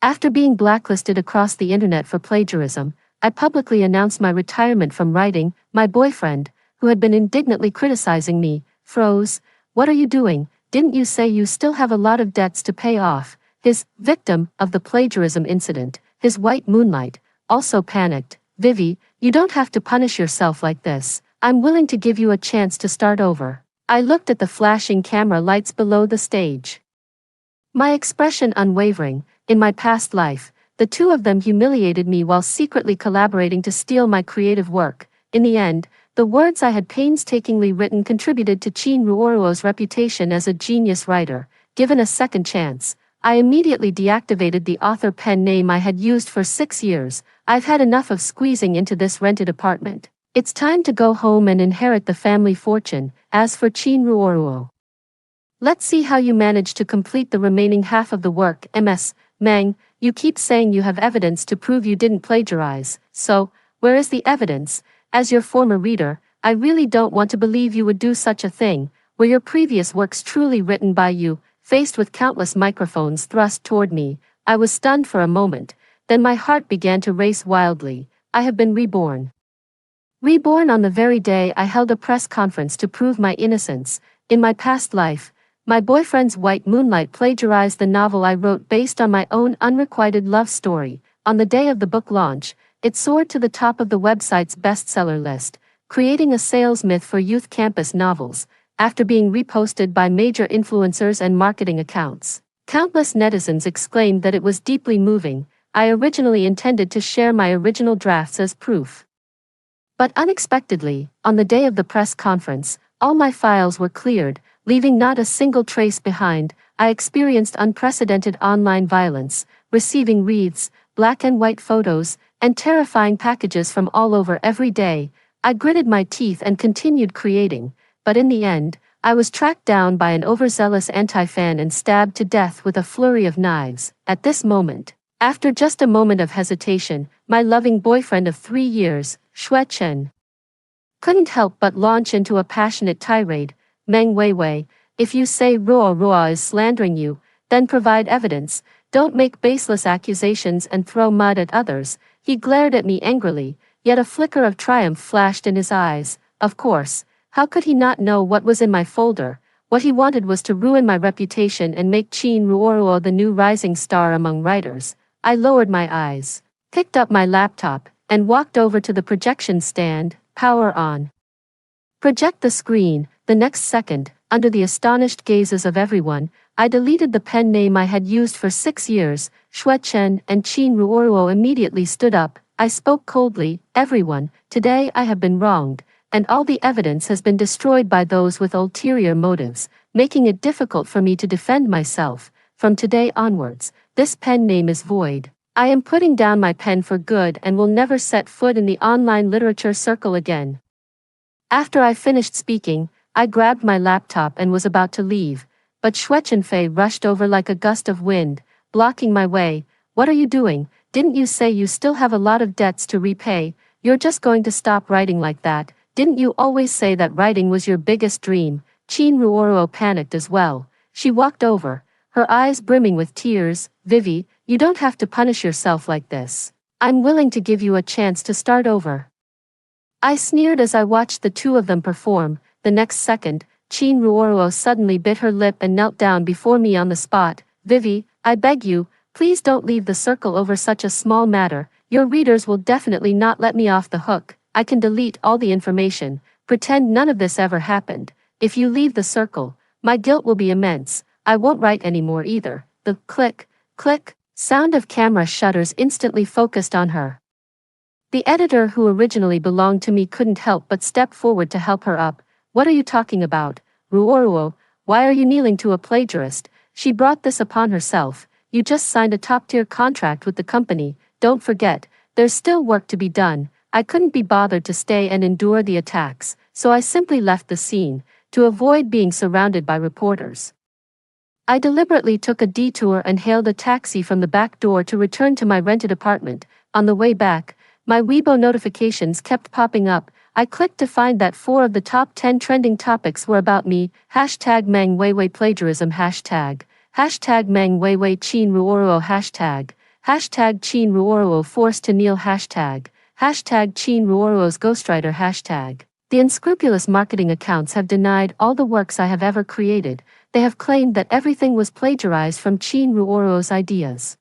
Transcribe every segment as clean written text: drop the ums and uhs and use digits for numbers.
After being blacklisted across the internet for plagiarism, I publicly announced my retirement from writing. My boyfriend, who had been indignantly criticizing me, froze. "What are you doing? Didn't you say you still have a lot of debts to pay off?" His victim of the plagiarism incident, his white moonlight, also panicked. "Vivi, you don't have to punish yourself like this. I'm willing to give you a chance to start over." I looked at the flashing camera lights below the stage. My expression unwavering. In my past life, the two of them humiliated me while secretly collaborating to steal my creative work. In the end, the words I had painstakingly written contributed to Chin Ruoruo's reputation as a genius writer. Given a second chance, I immediately deactivated the author pen name I had used for 6 years. I've had enough of squeezing into this rented apartment. It's time to go home and inherit the family fortune. As for Chin Ruoruo, let's see how you manage to complete the remaining half of the work. Ms. Meng, you keep saying you have evidence to prove you didn't plagiarize, so, where is the evidence? As your former reader, I really don't want to believe you would do such a thing. Were your previous works truly written by you? Faced with countless microphones thrust toward me, I was stunned for a moment, then my heart began to race wildly. I have been reborn. Reborn on the very day I held a press conference to prove my innocence. In my past life, my boyfriend's White Moonlight plagiarized the novel I wrote based on my own unrequited love story. On the day of the book launch, it soared to the top of the website's bestseller list, creating a sales myth for youth campus novels. After being reposted by major influencers and marketing accounts, countless netizens exclaimed that it was deeply moving. I originally intended to share my original drafts as proof. But unexpectedly, on the day of the press conference, all my files were cleared, leaving not a single trace behind. I experienced unprecedented online violence, receiving wreaths, black and white photos, and terrifying packages from all over every day. I gritted my teeth and continued creating, but in the end, I was tracked down by an overzealous anti-fan and stabbed to death with a flurry of knives. At this moment, after just a moment of hesitation, my loving boyfriend of 3 years, Xue Chen, couldn't help but launch into a passionate tirade. "Meng Weiwei, if you say Ruo is slandering you, then provide evidence. Don't make baseless accusations and throw mud at others." He glared at me angrily, yet a flicker of triumph flashed in his eyes. Of course, how could he not know what was in my folder? What he wanted was to ruin my reputation and make Chin Ruoruo the new rising star among writers. I lowered my eyes, picked up my laptop, and walked over to the projection stand. "Power on. Project the screen." The next second, under the astonished gazes of everyone, I deleted the pen name I had used for 6 years. Xue Chen and Chin Ruoruo immediately stood up. I spoke coldly. "Everyone, today I have been wronged, and all the evidence has been destroyed by those with ulterior motives, making it difficult for me to defend myself. From today onwards, this pen name is void. I am putting down my pen for good and will never set foot in the online literature circle again." After I finished speaking, I grabbed my laptop and was about to leave, but Xue Chenfei rushed over like a gust of wind, blocking my way. "What are you doing? Didn't you say you still have a lot of debts to repay? You're just going to stop writing like that? Didn't you always say that writing was your biggest dream?" Chin Ruoruo panicked as well. She walked over, her eyes brimming with tears. "Vivi, you don't have to punish yourself like this. I'm willing to give you a chance to start over." I sneered as I watched the two of them perform. The next second, Chin Ruoruo suddenly bit her lip and knelt down before me on the spot. "Vivi, I beg you, please don't leave the circle over such a small matter. Your readers will definitely not let me off the hook. I can delete all the information, pretend none of this ever happened. If you leave the circle, my guilt will be immense. I won't write anymore either." The click, click, sound of camera shutters instantly focused on her. The editor who originally belonged to me couldn't help but step forward to help her up. "What are you talking about, Ruoruo? Why are you kneeling to a plagiarist? She brought this upon herself. You just signed a top-tier contract with the company. Don't forget, there's still work to be done." I couldn't be bothered to stay and endure the attacks, so I simply left the scene, to avoid being surrounded by reporters. I deliberately took a detour and hailed a taxi from the back door to return to my rented apartment. On the way back, my Weibo notifications kept popping up. I clicked to find that 4 of the top 10 trending topics were about me. #Meng Weiwei plagiarism #Meng Weiwei Chin Ruoruo Hashtag Chin Ruoruo forced to kneel. Hashtag Chin Ruoruo's ghostwriter. Hashtag. The unscrupulous marketing accounts have denied all the works I have ever created. They have claimed that everything was plagiarized from Chin Ruoruo's ideas.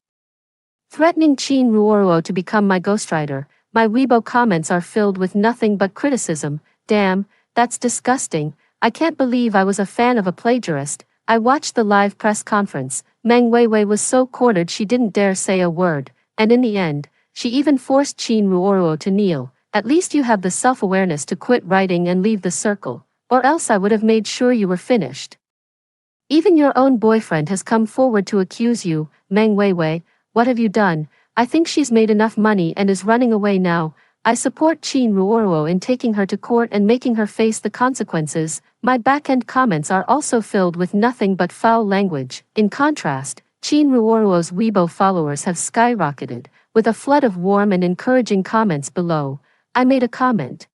Threatening Chin Ruoruo to become my ghostwriter. My Weibo comments are filled with nothing but criticism. Damn, that's disgusting. I can't believe I was a fan of a plagiarist. I watched the live press conference. Meng Weiwei was so cornered she didn't dare say a word, and in the end, she even forced Chin Ruoruo to kneel. At least you have the self-awareness to quit writing and leave the circle, or else I would have made sure you were finished. Even your own boyfriend has come forward to accuse you. Meng Weiwei, what have you done? I think she's made enough money and is running away now. I support Chin Ruoruo in taking her to court and making her face the consequences. My back-end comments are also filled with nothing but foul language. In contrast, Chin Ruoruo's Weibo followers have skyrocketed, with a flood of warm and encouraging comments below. I made a comment.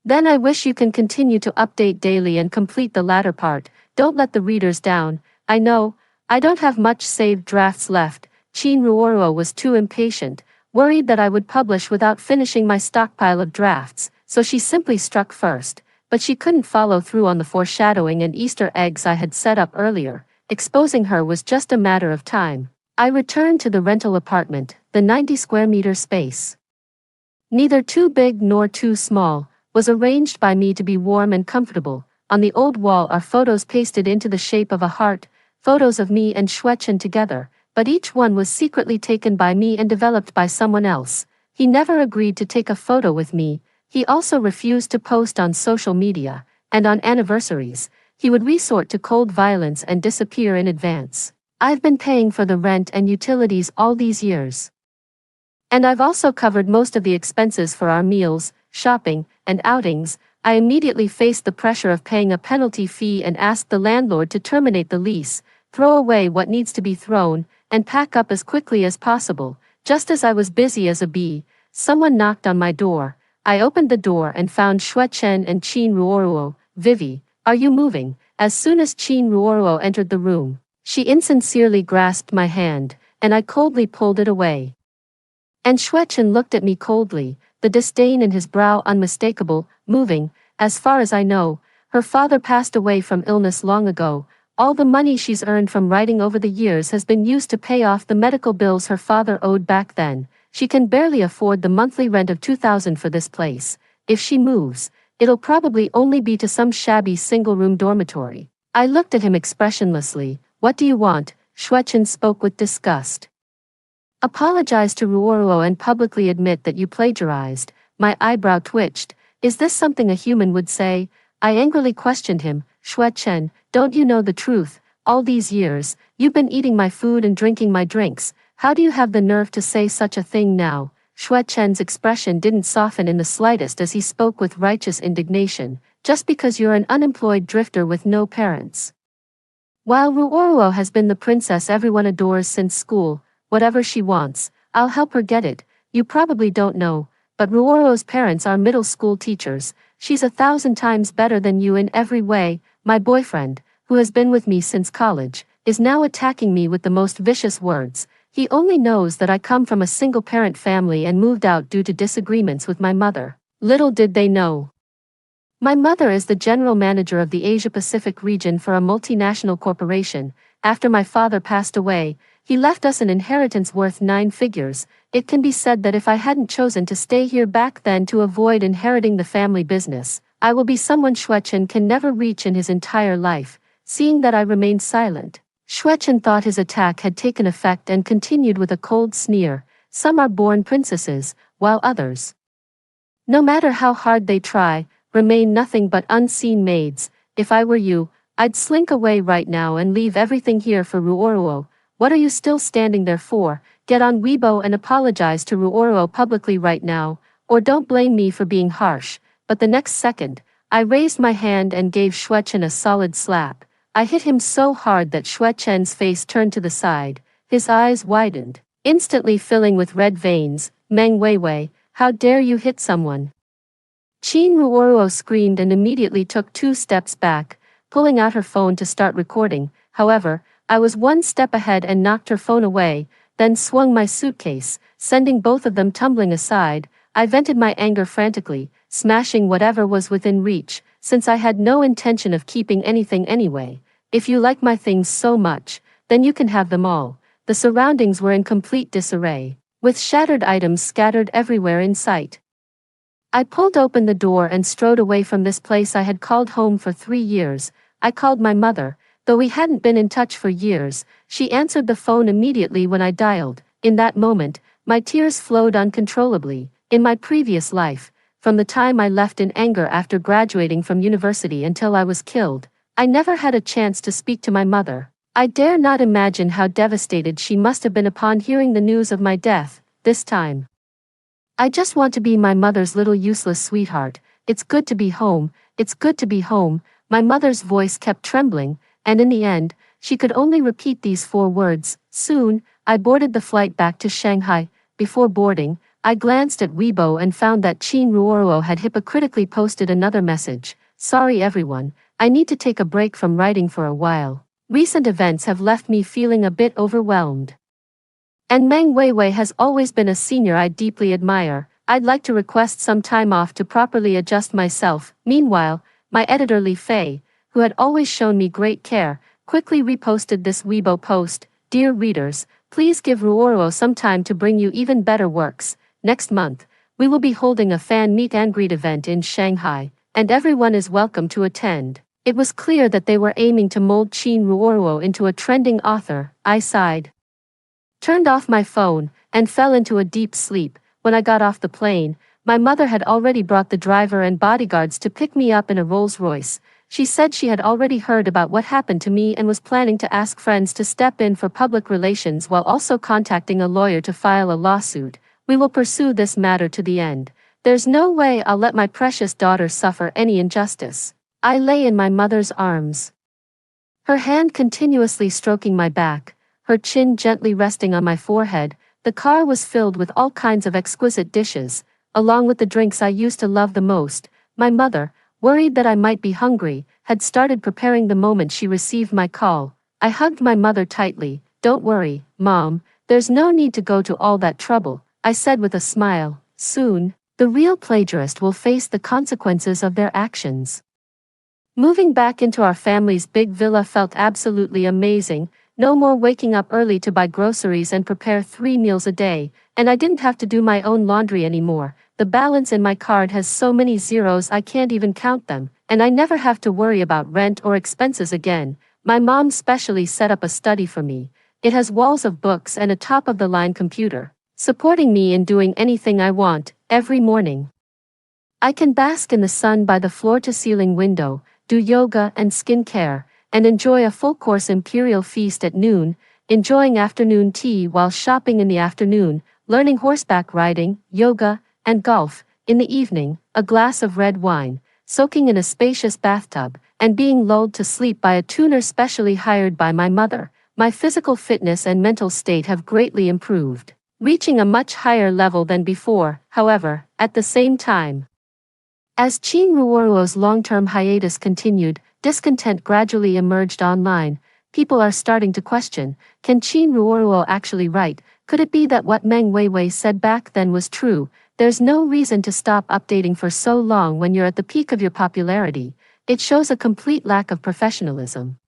Then I wish you can continue to update daily and complete the latter part. Don't let the readers down. I know, I don't have much saved drafts left. Chin Ruoruo was too impatient, worried that I would publish without finishing my stockpile of drafts, so she simply struck first, but she couldn't follow through on the foreshadowing and Easter eggs I had set up earlier. Exposing her was just a matter of time. I returned to the rental apartment, the 90 square meter space. Neither too big nor too small, was arranged by me to be warm and comfortable. On the old wall are photos pasted into the shape of a heart, photos of me and Xuechen together, but each one was secretly taken by me and developed by someone else. He never agreed to take a photo with me. He also refused to post on social media, and on anniversaries, he would resort to cold violence and disappear in advance. I've been paying for the rent and utilities all these years. And I've also covered most of the expenses for our meals, shopping, and outings. I immediately faced the pressure of paying a penalty fee and asked the landlord to terminate the lease, throw away what needs to be thrown, and pack up as quickly as possible. Just as I was busy as a bee, someone knocked on my door. I opened the door and found Xuechen and Chin Ruoruo. Vivi, are you moving? As soon as Chin Ruoruo entered the room, she insincerely grasped my hand, and I coldly pulled it away. And Xuechen looked at me coldly, the disdain in his brow unmistakable. Moving, as far as I know, her father passed away from illness long ago. All the money she's earned from writing over the years has been used to pay off the medical bills her father owed back then. She can barely afford the monthly rent of 2,000 for this place. If she moves, it'll probably only be to some shabby single-room dormitory. I looked at him expressionlessly. What do you want? Xuechen spoke with disgust. Apologize to Ruoruo and publicly admit that you plagiarized. My eyebrow twitched. Is this something a human would say? I angrily questioned him. Xuechen, don't you know the truth? All these years, you've been eating my food and drinking my drinks. How do you have the nerve to say such a thing now? Xuechen's expression didn't soften in the slightest as he spoke with righteous indignation. Just because you're an unemployed drifter with no parents. While Ruoruo has been the princess everyone adores since school, whatever she wants, I'll help her get it. You probably don't know, but Ruoruo's parents are middle school teachers. She's 1,000 times better than you in every way. My boyfriend, who has been with me since college, is now attacking me with the most vicious words. He only knows that I come from a single-parent family and moved out due to disagreements with my mother. Little did they know. My mother is the general manager of the Asia-Pacific region for a multinational corporation. After my father passed away, he left us an inheritance worth 9 figures. It can be said that if I hadn't chosen to stay here back then to avoid inheriting the family business, I will be someone Xuechen can never reach in his entire life. Seeing that I remained silent, Xuechen thought his attack had taken effect and continued with a cold sneer. Some are born princesses, while others, no matter how hard they try, remain nothing but unseen maids. If I were you, I'd slink away right now and leave everything here for Ruoruo. What are you still standing there for? Get on Weibo and apologize to Ruoruo publicly right now, or don't blame me for being harsh. But the next second, I raised my hand and gave Xuechen a solid slap. I hit him so hard that Xuechen's face turned to the side, his eyes widened, instantly filling with red veins. Meng Weiwei, how dare you hit someone? Chin Ruoruo screamed and immediately took 2 steps back, pulling out her phone to start recording. However, I was 1 step ahead and knocked her phone away. then swung my suitcase, sending both of them tumbling aside. I vented my anger frantically, smashing whatever was within reach, since I had no intention of keeping anything anyway. If you like my things so much, then you can have them all. The surroundings were in complete disarray, with shattered items scattered everywhere in sight. I pulled open the door and strode away from this place I had called home for 3 years. I called my mother. Though we hadn't been in touch for years, she answered the phone immediately when I dialed. In that moment, my tears flowed uncontrollably. In my previous life, from the time I left in anger after graduating from university until I was killed, I never had a chance to speak to my mother. I dare not imagine how devastated she must have been upon hearing the news of my death, this time. I just want to be my mother's little useless sweetheart. It's good to be home, it's good to be home. My mother's voice kept trembling, and in the end, she could only repeat these 4 words. Soon, I boarded the flight back to Shanghai. Before boarding, I glanced at Weibo and found that Qin Ruoruo had hypocritically posted another message. Sorry everyone, I need to take a break from writing for a while. Recent events have left me feeling a bit overwhelmed. And Meng Weiwei has always been a senior I deeply admire. I'd like to request some time off to properly adjust myself. Meanwhile, my editor Li Fei, who had always shown me great care, quickly reposted this Weibo post. Dear readers, please give Ruoruo some time to bring you even better works. Next month, we will be holding a fan meet and greet event in Shanghai, and everyone is welcome to attend. It was clear that they were aiming to mold Qin Ruoruo into a trending author. I sighed, turned off my phone, and fell into a deep sleep. When I got off the plane, my mother had already brought the driver and bodyguards to pick me up in a Rolls-Royce. She said she had already heard about what happened to me and was planning to ask friends to step in for public relations while also contacting a lawyer to file a lawsuit. We will pursue this matter to the end. There's no way I'll let my precious daughter suffer any injustice. I lay in my mother's arms, her hand continuously stroking my back, her chin gently resting on my forehead. The car was filled with all kinds of exquisite dishes, along with the drinks I used to love the most. My mother, worried that I might be hungry, had started preparing the moment she received my call. I hugged my mother tightly. Don't worry, Mom, there's no need to go to all that trouble, I said with a smile. Soon, the real plagiarist will face the consequences of their actions. Moving back into our family's big villa felt absolutely amazing. No more waking up early to buy groceries and prepare 3 meals a day, and I didn't have to do my own laundry anymore. The balance in my card has so many zeros I can't even count them, and I never have to worry about rent or expenses again. My mom specially set up a study for me. It has walls of books and a top-of-the-line computer, supporting me in doing anything I want. Every morning, I can bask in the sun by the floor-to-ceiling window, do yoga and skincare, and enjoy a full-course imperial feast at noon, enjoying afternoon tea while shopping in the afternoon, learning horseback riding, yoga, and golf. In the evening, a glass of red wine, soaking in a spacious bathtub, and being lulled to sleep by a tuner specially hired by my mother. My physical fitness and mental state have greatly improved, reaching a much higher level than before. However, at the same time, as Qin Ruoruo's long-term hiatus continued, discontent gradually emerged online. People are starting to question, can Qin Ruoruo actually write? Could it be that what Meng Weiwei said back then was true? There's no reason to stop updating for so long when you're at the peak of your popularity. It shows a complete lack of professionalism.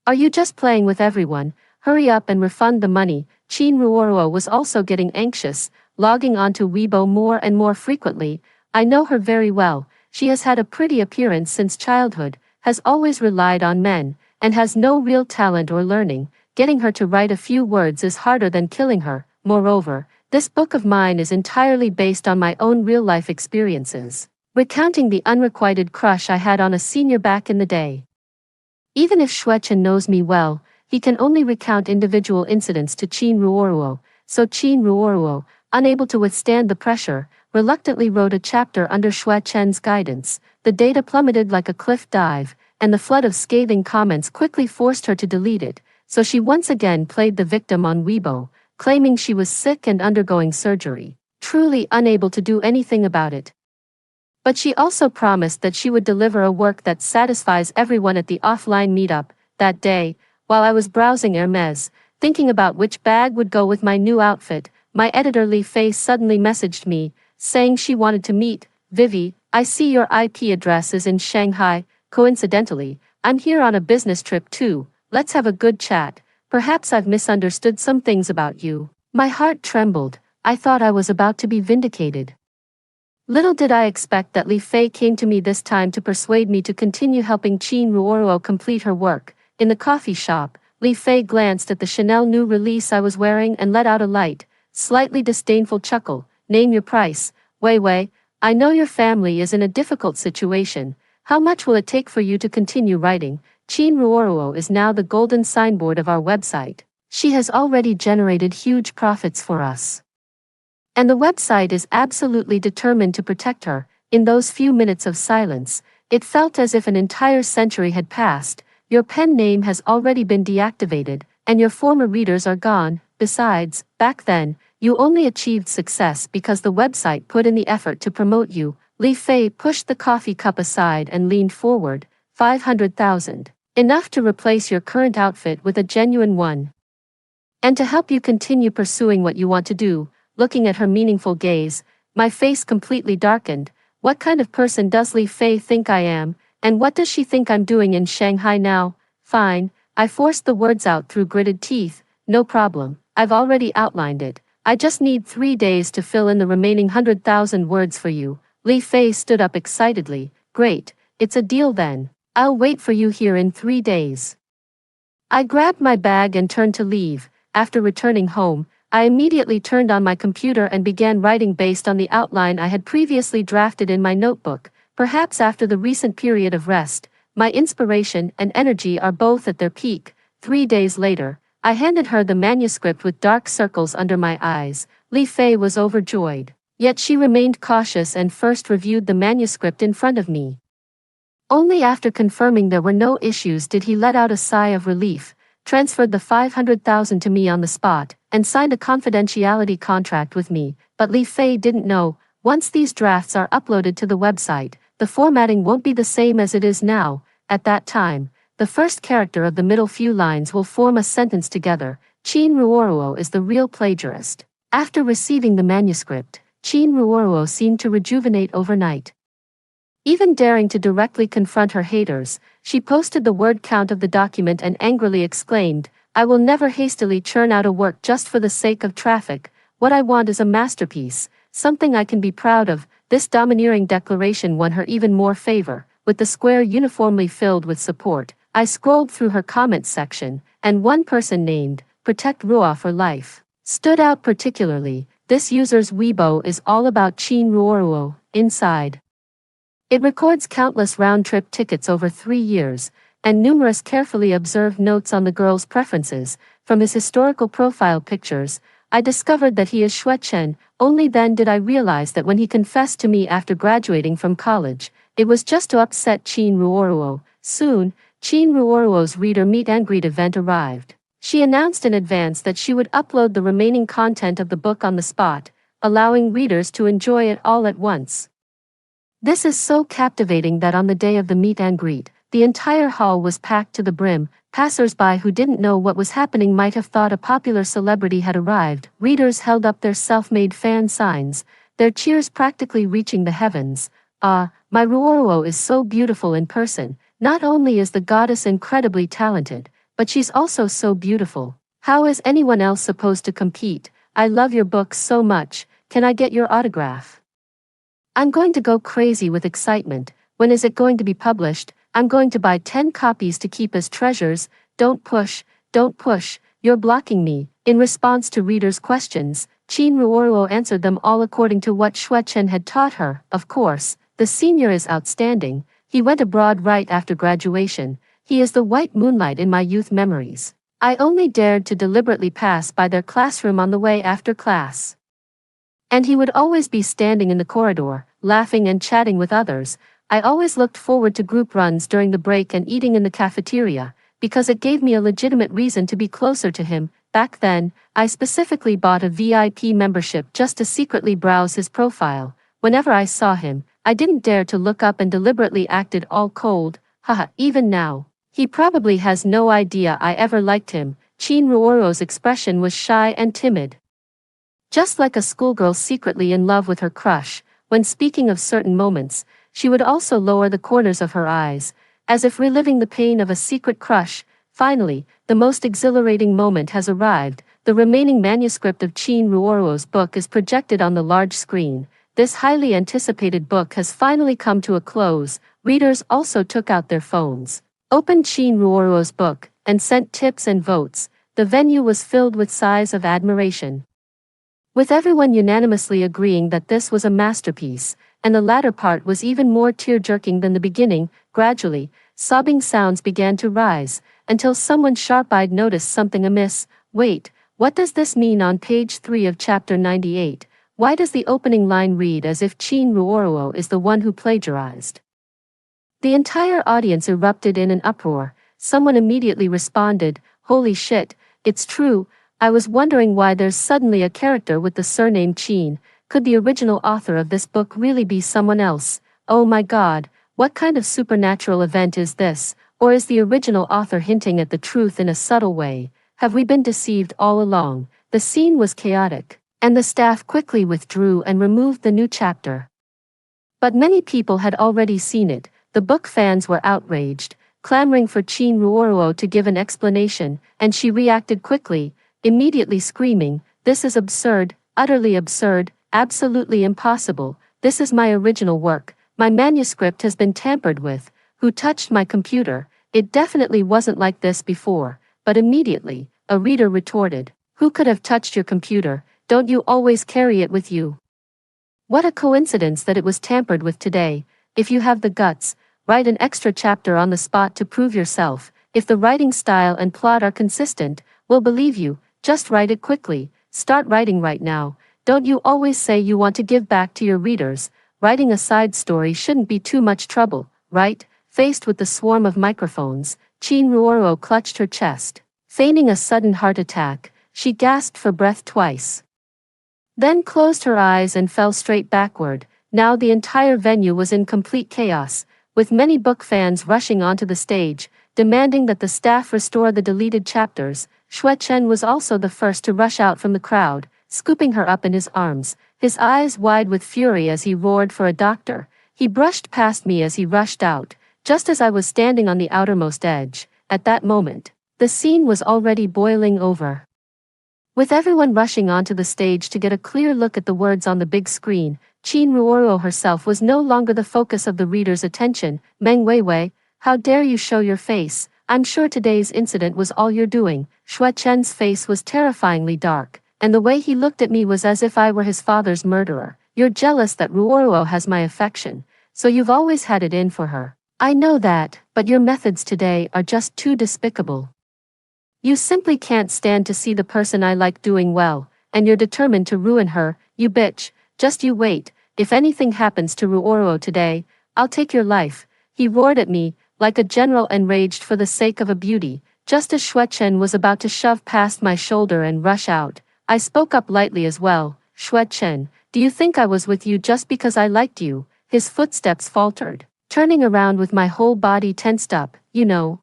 Are you just playing with everyone? Hurry up and refund the money. Qin Ruoruo was also getting anxious, logging onto Weibo more and more frequently. I know her very well. She has had a pretty appearance since childhood, has always relied on men, and has no real talent or learning. Getting her to write a few words is harder than killing her. Moreover, this book of mine is entirely based on my own real-life experiences, recounting the unrequited crush I had on a senior back in the day. Even if Xuechen knows me well, he can only recount individual incidents to Qin Ruoruo, so Qin Ruoruo, unable to withstand the pressure, reluctantly wrote a chapter under Xuechen's guidance. The data plummeted like a cliff dive, and the flood of scathing comments quickly forced her to delete it, so she once again played the victim on Weibo, claiming she was sick and undergoing surgery, truly unable to do anything about it. But she also promised that she would deliver a work that satisfies everyone at the offline meetup. That day, while I was browsing Hermes, thinking about which bag would go with my new outfit. My editor Lee Fei suddenly messaged me, saying she wanted to meet. Vivi, I see your IP address is in Shanghai. Coincidentally, I'm here on a business trip too. Let's have a good chat. Perhaps I've misunderstood some things about you. My heart trembled. I thought I was about to be vindicated. Little did I expect that Li Fei came to me this time to persuade me to continue helping Qin Ruoruo complete her work. In the coffee shop, Li Fei glanced at the Chanel new release I was wearing and let out a light, slightly disdainful chuckle. Name your price. Wei Wei, I know your family is in a difficult situation. How much will it take for you to continue writing? Qin Ruoruo is now the golden signboard of our website. She has already generated huge profits for us. And the website is absolutely determined to protect her. In those few minutes of silence, it felt as if an entire century had passed. Your pen name has already been deactivated, and your former readers are gone. Besides, back then, you only achieved success because the website put in the effort to promote you. Li Fei pushed the coffee cup aside and leaned forward. 500,000. Enough to replace your current outfit with a genuine one. And to help you continue pursuing what you want to do. Looking at her meaningful gaze, my face completely darkened. What kind of person does Li Fei think I am, and what does she think I'm doing in Shanghai now? Fine, I forced the words out through gritted teeth. No problem, I've already outlined it. I just need 3 days to fill in the remaining 100,000 words for you. Li Fei stood up excitedly. Great, it's a deal then. I'll wait for you here in 3 days. I grabbed my bag and turned to leave. After returning home, I immediately turned on my computer and began writing based on the outline I had previously drafted in my notebook. Perhaps after the recent period of rest, my inspiration and energy are both at their peak. 3 days later, I handed her the manuscript with dark circles under my eyes. Li Fei was overjoyed. Yet she remained cautious and first reviewed the manuscript in front of me. Only after confirming there were no issues did he let out a sigh of relief, transferred the 500,000 to me on the spot, and signed a confidentiality contract with me. But Li Fei didn't know, once these drafts are uploaded to the website, the formatting won't be the same as it is now. At that time, the first character of the middle few lines will form a sentence together. Qin Ruoruo is the real plagiarist. After receiving the manuscript, Qin Ruoruo seemed to rejuvenate overnight. Even daring to directly confront her haters, she posted the word count of the document and angrily exclaimed, I will never hastily churn out a work just for the sake of traffic. What I want is a masterpiece, something I can be proud of. This domineering declaration won her even more favor. With the square uniformly filled with support, I scrolled through her comments section, and one person named, Protect Ruo for Life, stood out particularly. This user's Weibo is all about Qin Ruoruo. Inside, it records countless round-trip tickets over 3 years, and numerous carefully observed notes on the girl's preferences. From his historical profile pictures, I discovered that he is Xue Chen. Only then did I realize that when he confessed to me after graduating from college, it was just to upset Qin Ruoruo. Soon, Qin Ruoruo's reader meet and greet event arrived. She announced in advance that she would upload the remaining content of the book on the spot, allowing readers to enjoy it all at once. This is so captivating that on the day of the meet and greet, the entire hall was packed to the brim. Passers-by who didn't know what was happening might have thought a popular celebrity had arrived. Readers held up their self-made fan signs, their cheers practically reaching the heavens. Ah, my Ruoruo is so beautiful in person. Not only is the goddess incredibly talented, but she's also so beautiful. How is anyone else supposed to compete? I love your book so much. Can I get your autograph? I'm going to go crazy with excitement. When is it going to be published? I'm going to buy 10 copies to keep as treasures. Don't push, you're blocking me. In response to readers' questions, Qin Ruoruo answered them all according to what Xue Chen had taught her. Of course, the senior is outstanding. He went abroad right after graduation. He is the white moonlight in my youth memories. I only dared to deliberately pass by their classroom on the way after class. And he would always be standing in the corridor, laughing and chatting with others. I always looked forward to group runs during the break and eating in the cafeteria, because it gave me a legitimate reason to be closer to him. Back then, I specifically bought a VIP membership just to secretly browse his profile. Whenever I saw him, I didn't dare to look up and deliberately acted all cold. Haha, even now, he probably has no idea I ever liked him. Chin Ruoro's expression was shy and timid. Just like a schoolgirl secretly in love with her crush, when speaking of certain moments, she would also lower the corners of her eyes, as if reliving the pain of a secret crush. Finally, the most exhilarating moment has arrived. The remaining manuscript of Chin Ruoro's book is projected on the large screen. This highly anticipated book has finally come to a close. Readers also took out their phones, opened Chin Ruoro's book, and sent tips and votes. The venue was filled with sighs of admiration, with everyone unanimously agreeing that this was a masterpiece, and the latter part was even more tear-jerking than the beginning. Gradually, sobbing sounds began to rise, until someone sharp-eyed noticed something amiss. Wait, what does this mean on page 3 of chapter 98? Why does the opening line read as if Chin Ruoro is the one who plagiarized? The entire audience erupted in an uproar. Someone immediately responded, "Holy shit, it's true. I was wondering why there's suddenly a character with the surname Chin. Could the original author of this book really be someone else? Oh my god, what kind of supernatural event is this? Or is the original author hinting at the truth in a subtle way? Have we been deceived all along?" The scene was chaotic, and the staff quickly withdrew and removed the new chapter. But many people had already seen it. The book fans were outraged, clamoring for Chin Ruoro to give an explanation, and she reacted quickly, immediately screaming, "This is absurd, utterly absurd, absolutely impossible. This is my original work. My manuscript has been tampered with. Who touched my computer? It definitely wasn't like this before." But immediately, a reader retorted, "Who could have touched your computer? Don't you always carry it with you? What a coincidence that it was tampered with today. If you have the guts, write an extra chapter on the spot to prove yourself. If the writing style and plot are consistent, we'll believe you. Just write it quickly. Start writing right now. Don't you always say you want to give back to your readers? Writing a side story shouldn't be too much trouble, right?" Faced with the swarm of microphones, Chin Ruoro clutched her chest. Feigning a sudden heart attack, she gasped for breath twice, then closed her eyes and fell straight backward. Now the entire venue was in complete chaos, with many book fans rushing onto the stage, demanding that the staff restore the deleted chapters. Xue Chen was also the first to rush out from the crowd, scooping her up in his arms, his eyes wide with fury as he roared for a doctor. He brushed past me as he rushed out, just as I was standing on the outermost edge. At that moment, the scene was already boiling over, with everyone rushing onto the stage to get a clear look at the words on the big screen. Chin Ruoro herself was no longer the focus of the reader's attention. "Meng Weiwei, how dare you show your face? I'm sure today's incident was all you're doing." Xue Chen's face was terrifyingly dark, and the way he looked at me was as if I were his father's murderer. "You're jealous that Ruoro has my affection, so you've always had it in for her. I know that, but your methods today are just too despicable. You simply can't stand to see the person I like doing well, and you're determined to ruin her. You bitch, just you wait. If anything happens to Ruoro today, I'll take your life." He roared at me, like a general enraged for the sake of a beauty. Just as Xue Chen was about to shove past my shoulder and rush out, I spoke up lightly as well. "Xue Chen, do you think I was with you just because I liked you?" His footsteps faltered, turning around with my whole body tensed up. "You know,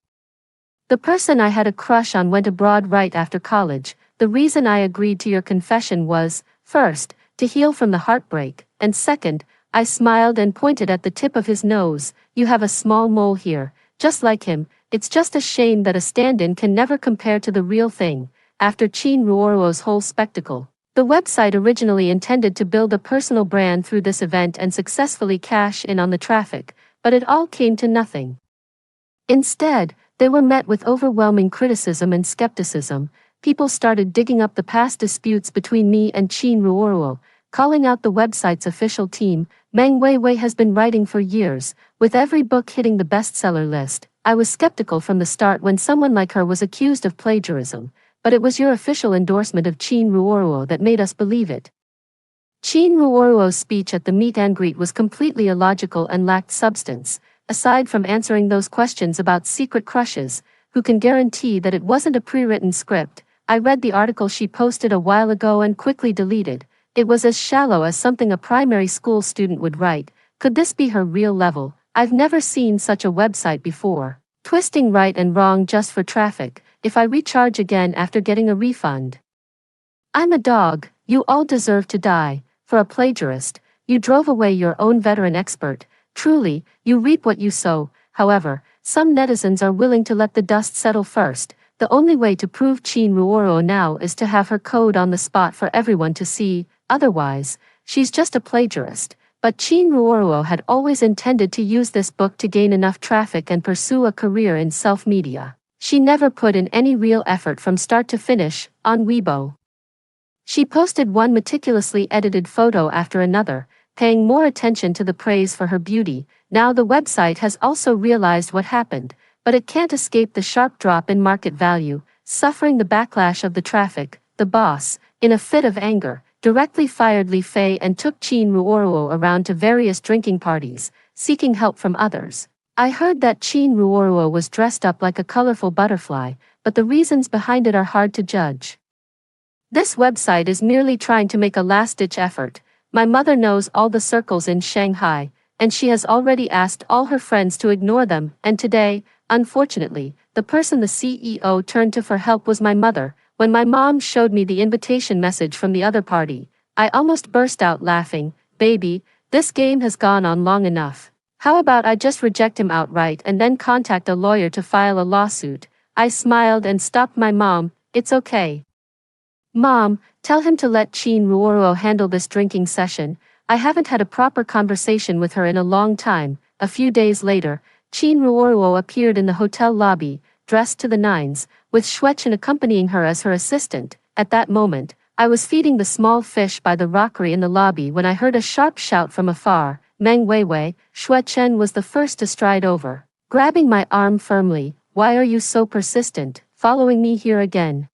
the person I had a crush on went abroad right after college. The reason I agreed to your confession was, first, to heal from the heartbreak, and second," I smiled and pointed at the tip of his nose, "you have a small mole here, just like him. It's just a shame that a stand-in can never compare to the real thing." After Chin Ruoro's whole spectacle, the website originally intended to build a personal brand through this event and successfully cash in on the traffic, but it all came to nothing. Instead, they were met with overwhelming criticism and skepticism. People started digging up the past disputes between me and Chin Ruoro, calling out the website's official team. Meng Weiwei has been writing for years, with every book hitting the bestseller list. I was skeptical from the start when someone like her was accused of plagiarism, but it was your official endorsement of Chin Ruoro that made us believe it. Chin Ruoro's speech at the meet and greet was completely illogical and lacked substance. Aside from answering those questions about secret crushes, who can guarantee that it wasn't a pre-written script? I read the article she posted a while ago and quickly deleted. It was as shallow as something a primary school student would write. Could this be her real level? I've never seen such a website before. Twisting right and wrong just for traffic. if I recharge again after getting a refund. I'm a dog, you all deserve to die. For a plagiarist, you drove away your own veteran expert. Truly, you reap what you sow. However, some netizens are willing to let the dust settle first. The only way to prove Chin Ruoro now is to have her code on the spot for everyone to see, otherwise, she's just a plagiarist. But Chin Ruoro had always intended to use this book to gain enough traffic and pursue a career in self-media. She never put in any real effort from start to finish, on Weibo. She posted one meticulously edited photo after another, paying more attention to the praise for her beauty. Now the website has also realized what happened, but it can't escape the sharp drop in market value, suffering the backlash of the traffic. The boss, in a fit of anger, directly fired Li Fei and took Chin Ruoro around to various drinking parties, seeking help from others. I heard that Chin Ruoro was dressed up like a colorful butterfly, but the reasons behind it are hard to judge. This website is merely trying to make a last-ditch effort. My mother knows all the circles in Shanghai, and she has already asked all her friends to ignore them, and today, unfortunately, the person the CEO turned to for help was my mother. When my mom showed me the invitation message from the other party, I almost burst out laughing. Baby, this game has gone on long enough. How about I just reject him outright and then contact a lawyer to file a lawsuit? I smiled and stopped my mom. It's okay. Mom, tell him to let Chin Ruoro handle this drinking session. I haven't had a proper conversation with her in a long time. A few days later, Chin Ruoro appeared in the hotel lobby, dressed to the nines, with Xuechen accompanying her as her assistant. At that moment, I was feeding the small fish by the rockery in the lobby when I heard a sharp shout from afar. Meng Weiwei. Xuechen was the first to stride over, grabbing my arm firmly. Why are you so persistent, following me here again?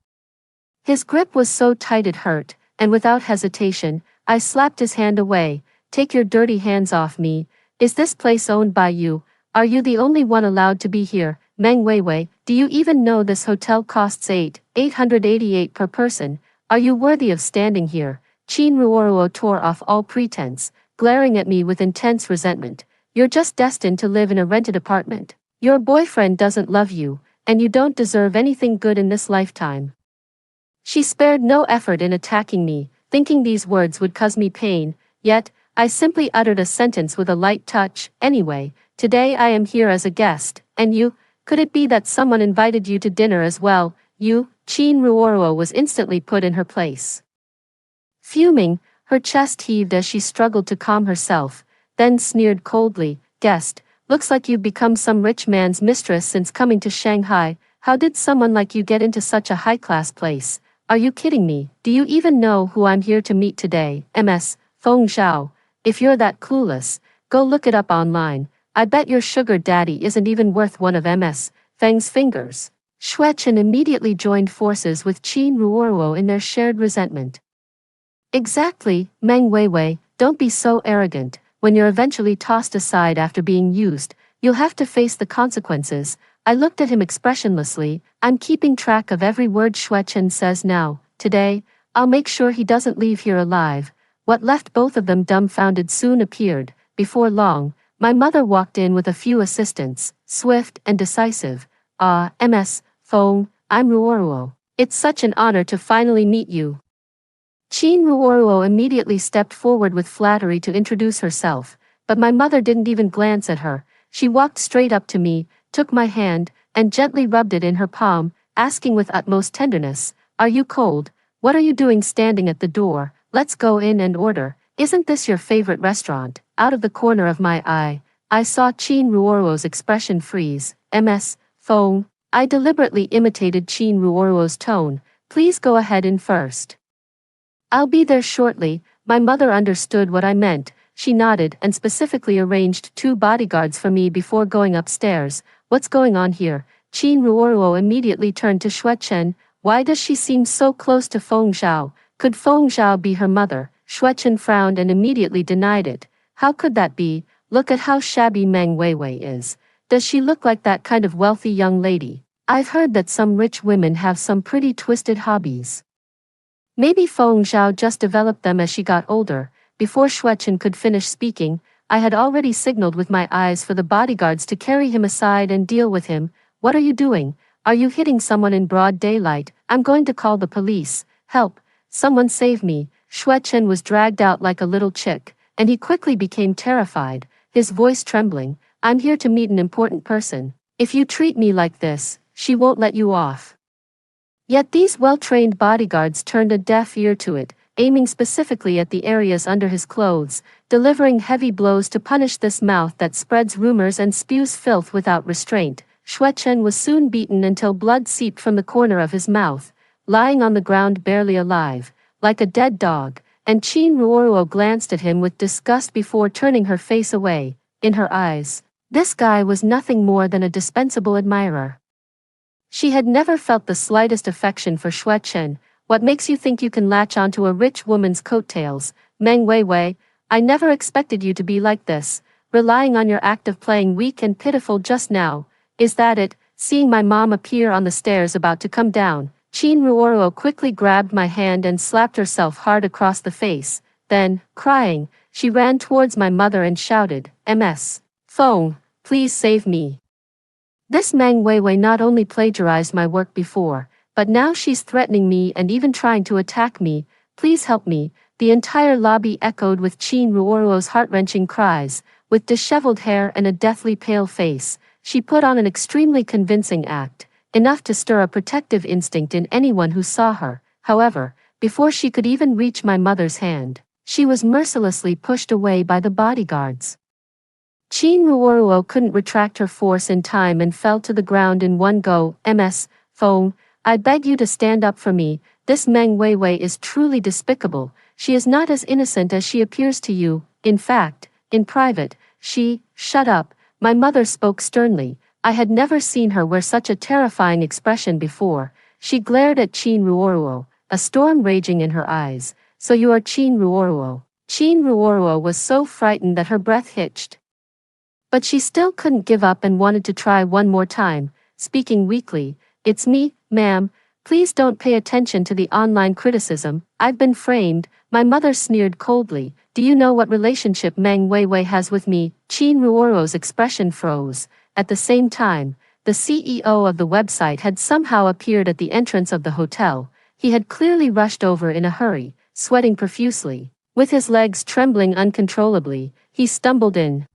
His grip was so tight it hurt, and without hesitation, I slapped his hand away. Take your dirty hands off me. Is this place owned by you? Are you the only one allowed to be here? Meng Weiwei, do you even know this hotel costs 888 per person? Are you worthy of standing here? Chin Ruoro tore off all pretense, glaring at me with intense resentment. You're just destined to live in a rented apartment. Your boyfriend doesn't love you, and you don't deserve anything good in this lifetime. She spared no effort in attacking me, thinking these words would cause me pain, yet, I simply uttered a sentence with a light touch. Anyway, today I am here as a guest, and you, could it be that someone invited you to dinner as well? You, Chin Ruoro was instantly put in her place. Fuming, her chest heaved as she struggled to calm herself, then sneered coldly, Guest, looks like you've become some rich man's mistress since coming to Shanghai. How did someone like you get into such a high-class place? Are you kidding me? Do you even know who I'm here to meet today? Ms. Feng Zhao. If you're that clueless, go look it up online. I bet your sugar daddy isn't even worth one of Ms. Feng's fingers. Xuechen immediately joined forces with Chin Ruoro in their shared resentment. Exactly, Meng Weiwei, don't be so arrogant. When you're eventually tossed aside after being used, you'll have to face the consequences. I looked at him expressionlessly. I'm keeping track of every word Xuechen says now. Today, I'll make sure he doesn't leave here alive. What left both of them dumbfounded soon appeared. Before long, my mother walked in with a few assistants, swift and decisive. Ms. Feng, I'm Ruoro. It's such an honor to finally meet you. Chin Ruoro immediately stepped forward with flattery to introduce herself, but my mother didn't even glance at her. She walked straight up to me, took my hand, and gently rubbed it in her palm, asking with utmost tenderness, Are you cold? What are you doing standing at the door? Let's go in and order. Isn't this your favorite restaurant? Out of the corner of my eye, I saw Chin Ruoro's expression freeze. Ms. Feng, I deliberately imitated Chin Ruoro's tone. Please go ahead in first. I'll be there shortly. My mother understood what I meant. She nodded and specifically arranged 2 bodyguards for me before going upstairs. What's going on here? Chin Ruoro immediately turned to Xuechen. Why does she seem so close to Feng Zhao? Could Feng Zhao be her mother? Xuechen frowned and immediately denied it. How could that be? Look at how shabby Meng Weiwei is. Does she look like that kind of wealthy young lady? I've heard that some rich women have some pretty twisted hobbies. Maybe Feng Zhao just developed them as she got older. Before Xuechen could finish speaking, I had already signaled with my eyes for the bodyguards to carry him aside and deal with him. What are you doing? Are you hitting someone in broad daylight? I'm going to call the police. Help, someone save me. Xue Chen was dragged out like a little chick, and he quickly became terrified, his voice trembling. I'm here to meet an important person. If you treat me like this, she won't let you off. Yet these well-trained bodyguards turned a deaf ear to it, aiming specifically at the areas under his clothes, delivering heavy blows to punish this mouth that spreads rumors and spews filth without restraint. Xue Chen was soon beaten until blood seeped from the corner of his mouth, lying on the ground barely alive, like a dead dog, and Qin Ruoruo glanced at him with disgust before turning her face away. In her eyes, this guy was nothing more than a dispensable admirer. She had never felt the slightest affection for Xue Chen. What makes you think you can latch onto a rich woman's coattails? Meng Weiwei, I never expected you to be like this, relying on your act of playing weak and pitiful just now. Is that it? Seeing my mom appear on the stairs about to come down, Qin Ruoruo quickly grabbed my hand and slapped herself hard across the face. Then, crying, she ran towards my mother and shouted, "Ms. Feng, please save me." This Meng Weiwei not only plagiarized my work before, but now she's threatening me and even trying to attack me. Please help me. The entire lobby echoed with Qin Ruoruo's heart-wrenching cries. With disheveled hair and a deathly pale face, she put on an extremely convincing act, enough to stir a protective instinct in anyone who saw her. However, before she could even reach my mother's hand, she was mercilessly pushed away by the bodyguards. Qin Ruoruo couldn't retract her force in time and fell to the ground in one go. Ms. Feng, I beg you to stand up for me. This Meng Weiwei is truly despicable. She is not as innocent as she appears to you. In fact, in private, shut up. My mother spoke sternly. I had never seen her wear such a terrifying expression before. She glared at Qin Ruoruo, a storm raging in her eyes. So you are Qin Ruoruo. Qin Ruoruo was so frightened that her breath hitched. But she still couldn't give up and wanted to try one more time, speaking weakly. It's me, ma'am. Please don't pay attention to the online criticism. I've been framed. My mother sneered coldly. Do you know what relationship Meng Weiwei has with me? Qin Ruoruo's expression froze. At the same time, the CEO of the website had somehow appeared at the entrance of the hotel. He had clearly rushed over in a hurry, sweating profusely. With his legs trembling uncontrollably, he stumbled in.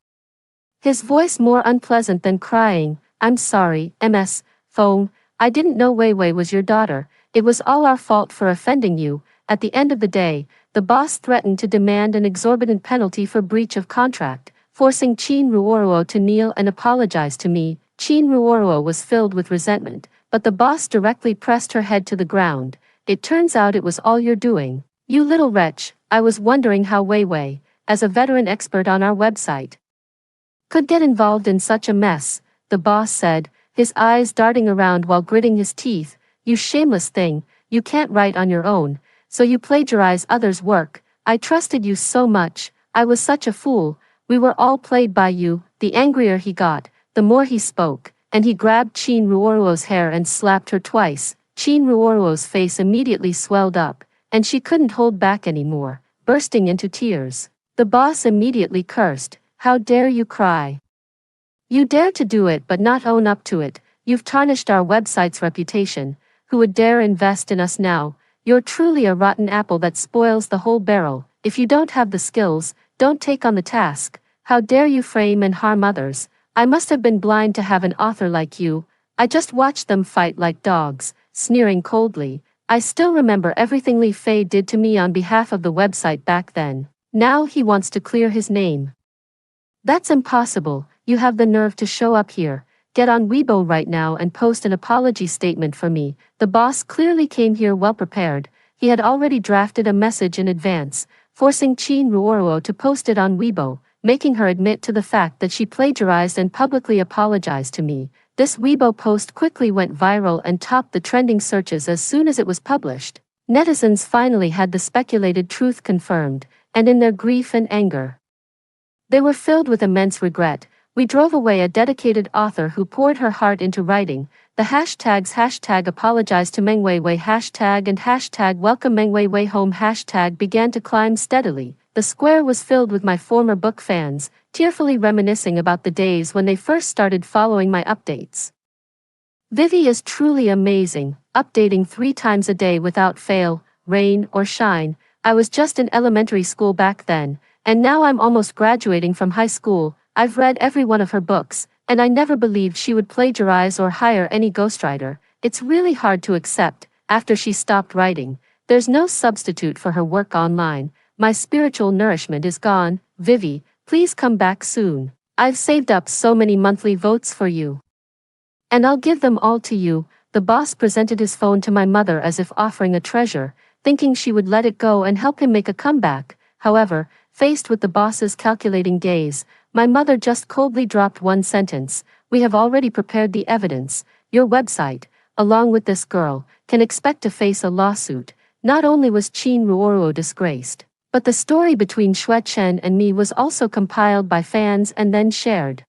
His voice more unpleasant than crying. I'm sorry, Ms. Feng. I didn't know Weiwei was your daughter. It was all our fault for offending you. At the end of the day, the boss threatened to demand an exorbitant penalty for breach of contract, forcing Qin Ruoruo to kneel and apologize to me. Qin Ruoruo was filled with resentment, but the boss directly pressed her head to the ground. It turns out it was all your doing. You little wretch. I was wondering how Weiwei, as a veteran expert on our website, could get involved in such a mess, the boss said, his eyes darting around while gritting his teeth. You shameless thing, you can't write on your own, so you plagiarize others' work. I trusted you so much, I was such a fool, we were all played by you. The angrier he got, the more he spoke, and he grabbed Qin Ruoruo's hair and slapped her twice. Qin Ruoruo's face immediately swelled up, and she couldn't hold back anymore, bursting into tears. The boss immediately cursed, how dare you cry? You dare to do it but not own up to it. You've tarnished our website's reputation. Who would dare invest in us now? You're truly a rotten apple that spoils the whole barrel. If you don't have the skills, don't take on the task. How dare you frame and harm others? I must have been blind to have an author like you. I just watched them fight like dogs, sneering coldly. I still remember everything Li Fei did to me on behalf of the website back then. Now he wants to clear his name. That's impossible. You have the nerve to show up here. Get on Weibo right now and post an apology statement for me. The boss clearly came here well prepared. He had already drafted a message in advance, forcing Qin Ruoruo to post it on Weibo, making her admit to the fact that she plagiarized and publicly apologized to me. This Weibo post quickly went viral and topped the trending searches as soon as it was published. Netizens finally had the speculated truth confirmed, and in their grief and anger, they were filled with immense regret. We drove away a dedicated author who poured her heart into writing. The hashtags #apologize to Meng Weiwei and #welcome Meng Weiwei home began to climb steadily. The square was filled with my former book fans, tearfully reminiscing about the days when they first started following my updates. Vivi is truly amazing, updating 3 times a day without fail, rain or shine. I was just in elementary school back then, and now I'm almost graduating from high school. I've read every one of her books, and I never believed she would plagiarize or hire any ghostwriter. It's really hard to accept, after she stopped writing. There's no substitute for her work online. My spiritual nourishment is gone. Vivi, please come back soon. I've saved up so many monthly votes for you. And I'll give them all to you. The boss presented his phone to my mother as if offering a treasure, thinking she would let it go and help him make a comeback. However, faced with the boss's calculating gaze, my mother just coldly dropped one sentence: "We have already prepared the evidence. Your website, along with this girl, can expect to face a lawsuit." Not only was Chin Ruoruo disgraced, but the story between Xue Chen and me was also compiled by fans and then shared.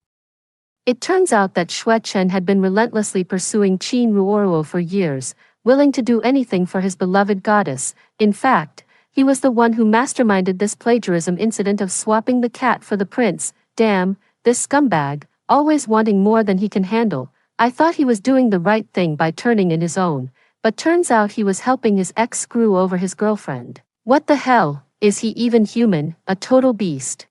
It turns out that Xue Chen had been relentlessly pursuing Chin Ruoruo for years, willing to do anything for his beloved goddess. In fact, he was the one who masterminded this plagiarism incident of swapping the cat for the prince. Damn, this scumbag, always wanting more than he can handle. I thought he was doing the right thing by turning in his own, but turns out he was helping his ex screw over his girlfriend. What the hell, is he even human? A total beast.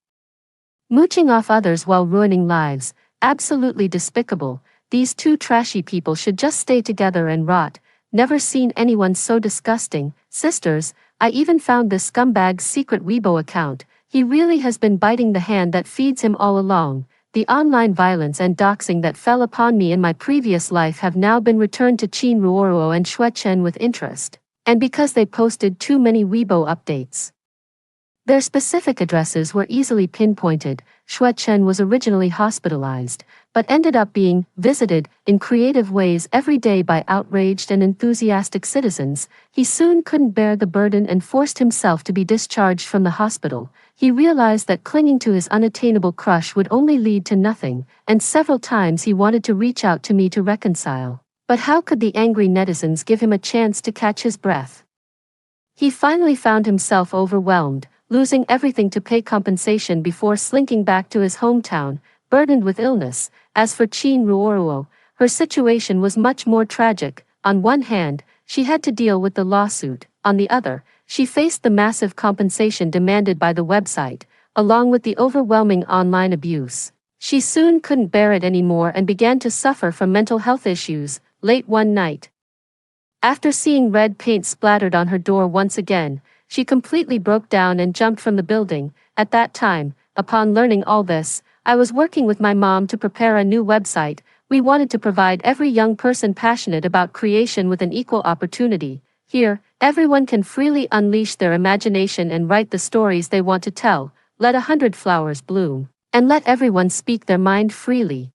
Mooching off others while ruining lives. Absolutely despicable. These two trashy people should just stay together and rot. Never seen anyone so disgusting. Sisters, I even found this scumbag's secret Weibo account. He really has been biting the hand that feeds him all along. The online violence and doxing that fell upon me in my previous life have now been returned to Chin Ruoruo and Xue Chen with interest. And because they posted too many Weibo updates. Their specific addresses were easily pinpointed. Xue Chen was originally hospitalized, but ended up being visited in creative ways every day by outraged and enthusiastic citizens. He soon couldn't bear the burden and forced himself to be discharged from the hospital. He realized that clinging to his unattainable crush would only lead to nothing, and several times he wanted to reach out to me to reconcile. But how could the angry netizens give him a chance to catch his breath? He finally found himself overwhelmed, losing everything to pay compensation before slinking back to his hometown, burdened with illness. As for Chin Ruoruo, her situation was much more tragic. On one hand, she had to deal with the lawsuit. On the other, she faced the massive compensation demanded by the website, along with the overwhelming online abuse. She soon couldn't bear it anymore and began to suffer from mental health issues. Late one night, after seeing red paint splattered on her door once again, she completely broke down and jumped from the building. At that time, upon learning all this, I was working with my mom to prepare a new website. We wanted to provide every young person passionate about creation with an equal opportunity. Here, everyone can freely unleash their imagination and write the stories they want to tell. Let 100 flowers bloom, and let everyone speak their mind freely.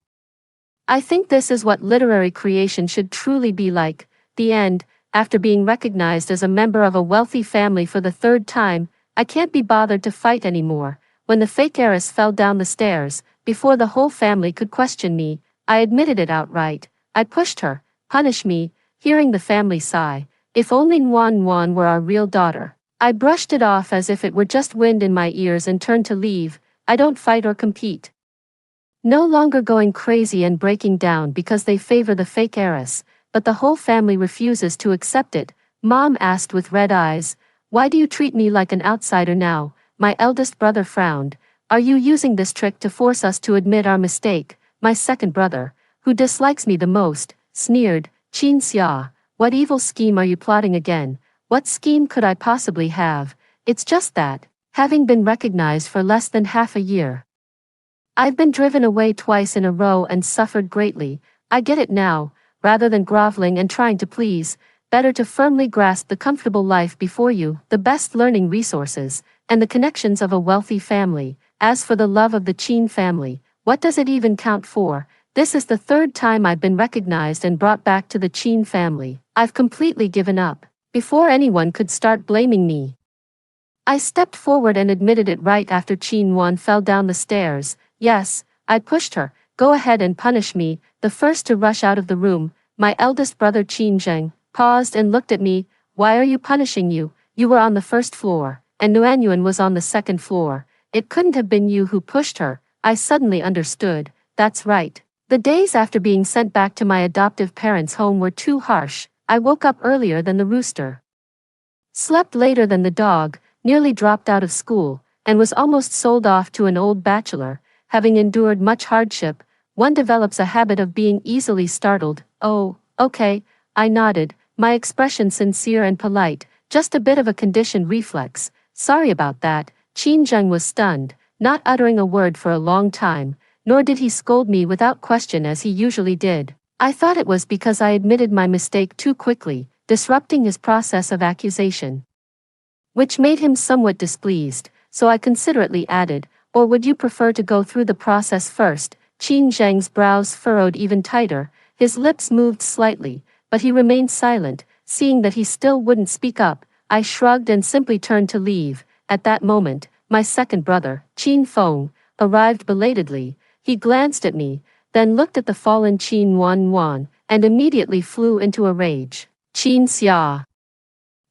I think this is what literary creation should truly be like. The end. After being recognized as a member of a wealthy family for the 3rd time, I can't be bothered to fight anymore. When the fake heiress fell down the stairs, before the whole family could question me, I admitted it outright. I pushed her. Punish me. Hearing the family sigh. If only Nguyen Nguyen were our real daughter. I brushed it off as if it were just wind in my ears and turned to leave. I don't fight or compete. No longer going crazy and breaking down because they favor the fake heiress. But the whole family refuses to accept it. Mom asked with red eyes, "Why do you treat me like an outsider now?" My eldest brother frowned. "Are you using this trick to force us to admit our mistake?" My second brother, who dislikes me the most, sneered. "Chin Xia, what evil scheme are you plotting again?" "What scheme could I possibly have? It's just that, having been recognized for less than half a year, I've been driven away twice in a row and suffered greatly. I get it now. Rather than groveling and trying to please, better to firmly grasp the comfortable life before you, the best learning resources, and the connections of a wealthy family. As for the love of the Chin family, what does it even count for? This is the 3rd time I've been recognized and brought back to the Chin family. I've completely given up. Before anyone could start blaming me, I stepped forward and admitted it right after Chin Wan fell down the stairs. Yes, I pushed her. Go ahead and punish me. The first to rush out of the room, my eldest brother Qin Zheng, paused and looked at me. "Why are you punishing you? You were on the 1st floor, and Nuanyuan was on the 2nd floor. It couldn't have been you who pushed her." I suddenly understood. That's right. The days after being sent back to my adoptive parents' home were too harsh. I woke up earlier than the rooster, slept later than the dog, nearly dropped out of school, and was almost sold off to an old bachelor. Having endured much hardship, one develops a habit of being easily startled. Oh, okay, I nodded, my expression sincere and polite, just a bit of a conditioned reflex. Sorry about that. Qin Zheng was stunned, not uttering a word for a long time, nor did he scold me without question as he usually did. I thought it was because I admitted my mistake too quickly, disrupting his process of accusation, which made him somewhat displeased, so I considerately added, or would you prefer to go through the process first? Qin Zheng's brows furrowed even tighter, his lips moved slightly, but he remained silent. Seeing that he still wouldn't speak up, I shrugged and simply turned to leave. At that moment, my second brother, Qin Feng, arrived belatedly. He glanced at me, then looked at the fallen Qin Wan, and immediately flew into a rage. Qin Xia,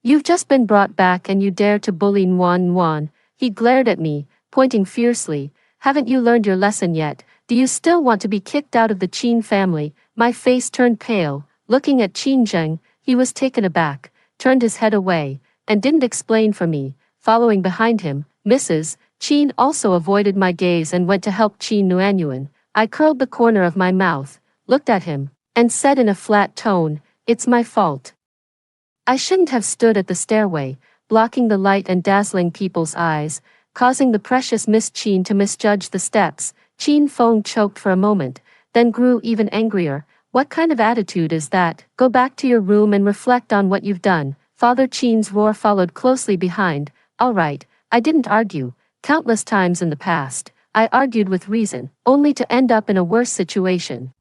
you've just been brought back and you dare to bully Wan. He glared at me, pointing fiercely. Haven't you learned your lesson yet? Do you still want to be kicked out of the Qin family? My face turned pale. Looking at Qin Zheng, he was taken aback, turned his head away, and didn't explain for me. Following behind him, Mrs. Qin also avoided my gaze and went to help Qin Nuanyuan. I curled the corner of my mouth, looked at him, and said in a flat tone, "It's my fault. I shouldn't have stood at the stairway, blocking the light and dazzling people's eyes, causing the precious Miss Qin to misjudge the steps." Qin Feng choked for a moment, then grew even angrier. What kind of attitude is that? Go back to your room and reflect on what you've done. Father Qin's roar followed closely behind. All right, I didn't argue. Countless times in the past, I argued with reason, only to end up in a worse situation.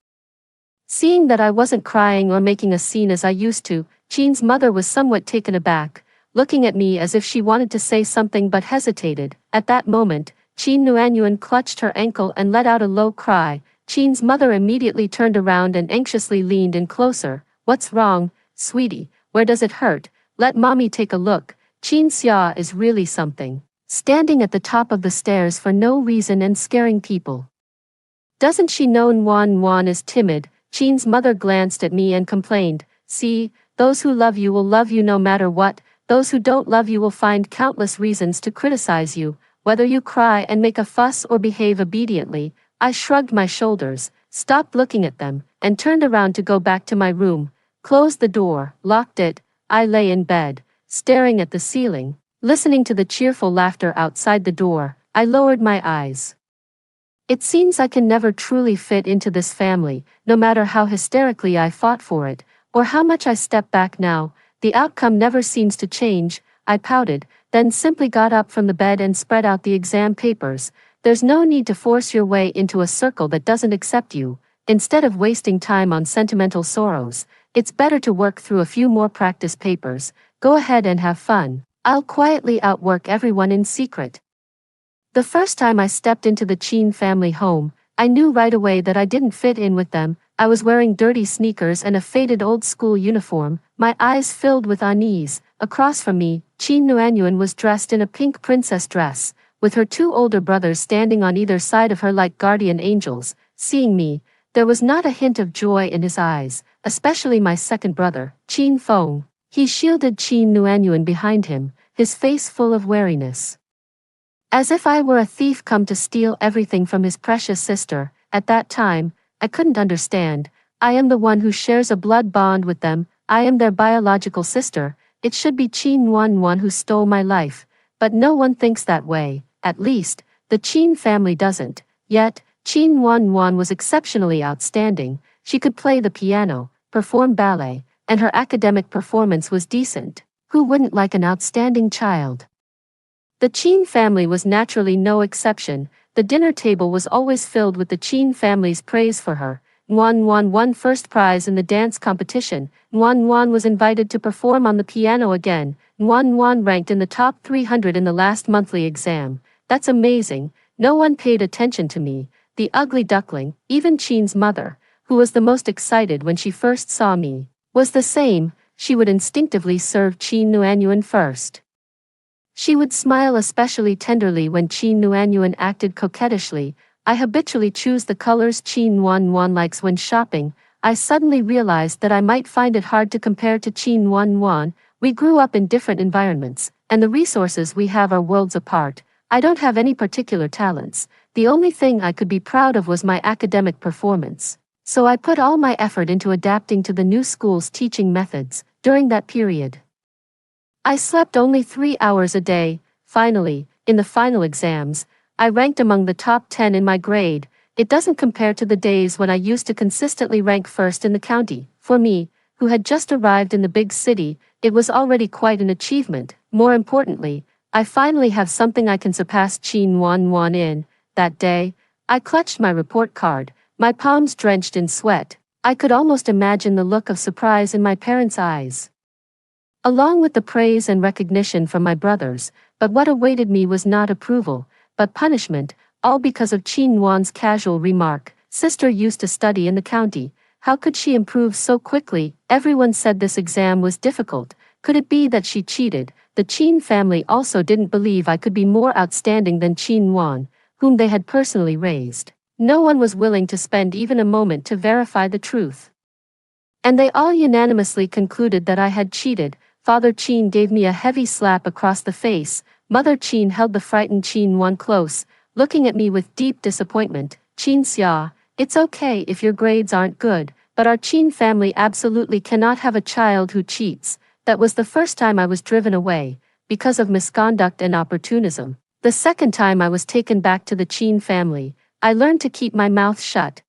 Seeing that I wasn't crying or making a scene as I used to, Qin's mother was somewhat taken aback, looking at me as if she wanted to say something but hesitated. At that moment, Qin Nuanyuan clutched her ankle and let out a low cry. Qin's mother immediately turned around and anxiously leaned in closer. What's wrong, sweetie? Where does it hurt? Let mommy take a look. Qin Xia is really something, standing at the top of the stairs for no reason and scaring people. Doesn't she know Wan is timid? Qin's mother glanced at me and complained, "See, those who love you will love you no matter what. Those who don't love you will find countless reasons to criticize you, whether you cry and make a fuss or behave obediently." I shrugged my shoulders, stopped looking at them, and turned around to go back to my room, closed the door, locked it. I lay in bed, staring at the ceiling, listening to the cheerful laughter outside the door. I lowered my eyes. It seems I can never truly fit into this family, no matter how hysterically I fought for it, or how much I step back now. The outcome never seems to change. I pouted, then simply got up from the bed and spread out the exam papers. There's no need to force your way into a circle that doesn't accept you. Instead of wasting time on sentimental sorrows, it's better to work through a few more practice papers. Go ahead and have fun. I'll quietly outwork everyone in secret. The first time I stepped into the Qin family home, I knew right away that I didn't fit in with them. I was wearing dirty sneakers and a faded old-school uniform, my eyes filled with unease. Across from me, Qin Nuanyuan was dressed in a pink princess dress, with her two older brothers standing on either side of her like guardian angels. Seeing me, there was not a hint of joy in his eyes, especially my second brother, Qin Feng. He shielded Qin Nuanyuan behind him, his face full of wariness, as if I were a thief come to steal everything from his precious sister. At that time, I couldn't understand. I am the one who shares a blood bond with them. I am their biological sister. It should be Qin Wan who stole my life. But no one thinks that way. At least, the Qin family doesn't. Yet, Qin Wan was exceptionally outstanding. She could play the piano, perform ballet, and her academic performance was decent. Who wouldn't like an outstanding child? The Qin family was naturally no exception. The dinner table was always filled with the Qin family's praise for her. Wan won first prize in the dance competition. Wan was invited to perform on the piano again. Wan ranked in the top 300 in the last monthly exam. That's amazing. No one paid attention to me, the ugly duckling. Even Qin's mother, who was the most excited when she first saw me, was the same. She would instinctively serve Qin Nuanyuan first. She would smile especially tenderly when Qin Nuanyuan acted coquettishly. I habitually choose the colors Chin Wan Wan likes when shopping. I suddenly realized that I might find it hard to compare to Chin Wan Wan. We grew up in different environments, and the resources we have are worlds apart. I don't have any particular talents. The only thing I could be proud of was my academic performance. So I put all my effort into adapting to the new school's teaching methods. During that period, I slept only 3 hours a day. Finally, in the final exams, I ranked among the top 10 in my grade. It doesn't compare to the days when I used to consistently rank first in the county. For me, who had just arrived in the big city, it was already quite an achievement. More importantly, I finally have something I can surpass Chin Wan Wan in. That day, I clutched my report card, my palms drenched in sweat. I could almost imagine the look of surprise in my parents' eyes, along with the praise and recognition from my brothers. But what awaited me was not approval, but punishment, all because of Chin Wan's casual remark. Sister used to study in the county. How could she improve so quickly? Everyone said this exam was difficult. Could it be that she cheated? The Chin family also didn't believe I could be more outstanding than Chin Wan, whom they had personally raised. No one was willing to spend even a moment to verify the truth, and they all unanimously concluded that I had cheated. Father Chin gave me a heavy slap across the face. Mother Chin held the frightened Chin Wan close, looking at me with deep disappointment. Chin Xia, it's okay if your grades aren't good, but our Chin family absolutely cannot have a child who cheats. That was the first time I was driven away, because of misconduct and opportunism. The second time I was taken back to the Chin family, I learned to keep my mouth shut.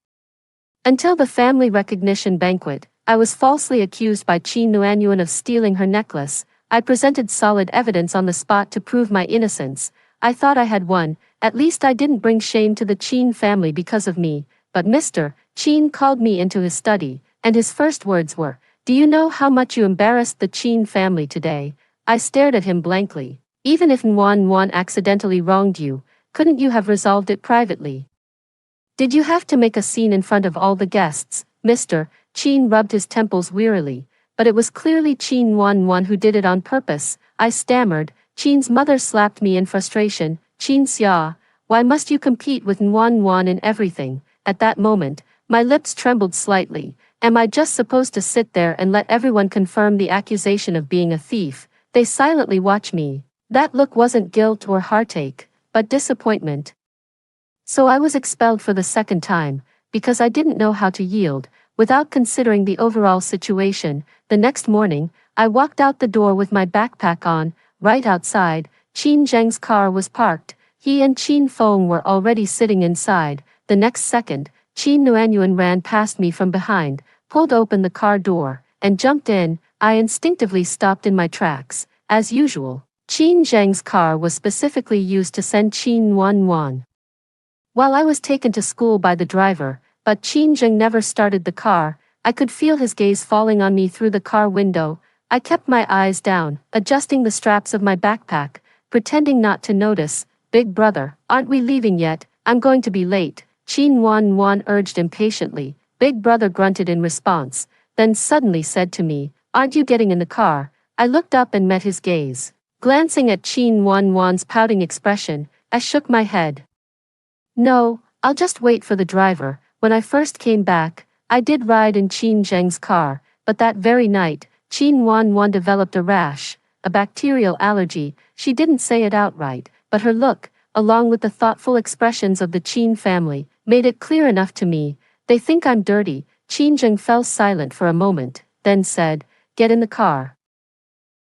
Until the family recognition banquet, I was falsely accused by Chin Nuanyuan of stealing her necklace. I presented solid evidence on the spot to prove my innocence. I thought I had won. At least I didn't bring shame to the Chin family because of me. But Mr. Chin called me into his study, and his first words were, "Do you know how much you embarrassed the Chin family today?" I stared at him blankly. Even if Nguyen Nguyen accidentally wronged you, couldn't you have resolved it privately? Did you have to make a scene in front of all the guests? Mr. Chin rubbed his temples wearily, but it was clearly Chin Nguyen Nguyen who did it on purpose. I stammered. Chin's mother slapped me in frustration. Chin Xia, why must you compete with Nguyen Nguyen in everything? At that moment, my lips trembled slightly. Am I just supposed to sit there and let everyone confirm the accusation of being a thief? They silently watch me. That look wasn't guilt or heartache, but disappointment. So I was expelled for the second time, because I didn't know how to yield, without considering the overall situation. The next morning, I walked out the door with my backpack on. Right outside, Qin Zheng's car was parked. He and Qin Feng were already sitting inside. The next second, Qin Nuanyuan ran past me from behind, pulled open the car door, and jumped in. I instinctively stopped in my tracks. As usual, Qin Zheng's car was specifically used to send Qin Wan Wan, while I was taken to school by the driver, but Qin Zheng never started the car. I could feel his gaze falling on me through the car window. I kept my eyes down, adjusting the straps of my backpack, pretending not to notice. Big brother, aren't we leaving yet? I'm going to be late, Qin Wan Wan urged impatiently. Big brother grunted in response, then suddenly said to me, aren't you getting in the car? I looked up and met his gaze. Glancing at Qin Wan Wan's pouting expression, I shook my head. No, I'll just wait for the driver. When I first came back, I did ride in Qin Zheng's car, but that very night, Qin Wan Wan developed a rash, a bacterial allergy. She didn't say it outright, but her look, along with the thoughtful expressions of the Qin family, made it clear enough to me. They think I'm dirty. Qin Zheng fell silent for a moment, then said, get in the car.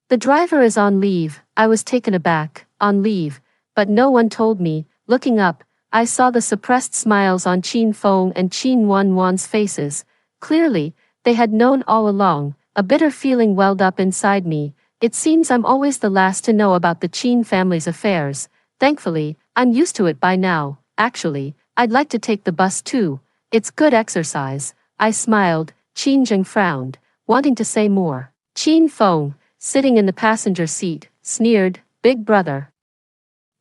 The driver is on leave. I was taken aback. On leave, but no one told me. Looking up, I saw the suppressed smiles on Qin Feng and Qin Wan Wan's faces. Clearly, they had known all along. A bitter feeling welled up inside me. It seems I'm always the last to know about the Qin family's affairs. Thankfully, I'm used to it by now. Actually, I'd like to take the bus too. It's good exercise. I smiled. Qin Zheng frowned, wanting to say more. Qin Feng, sitting in the passenger seat, sneered, big brother.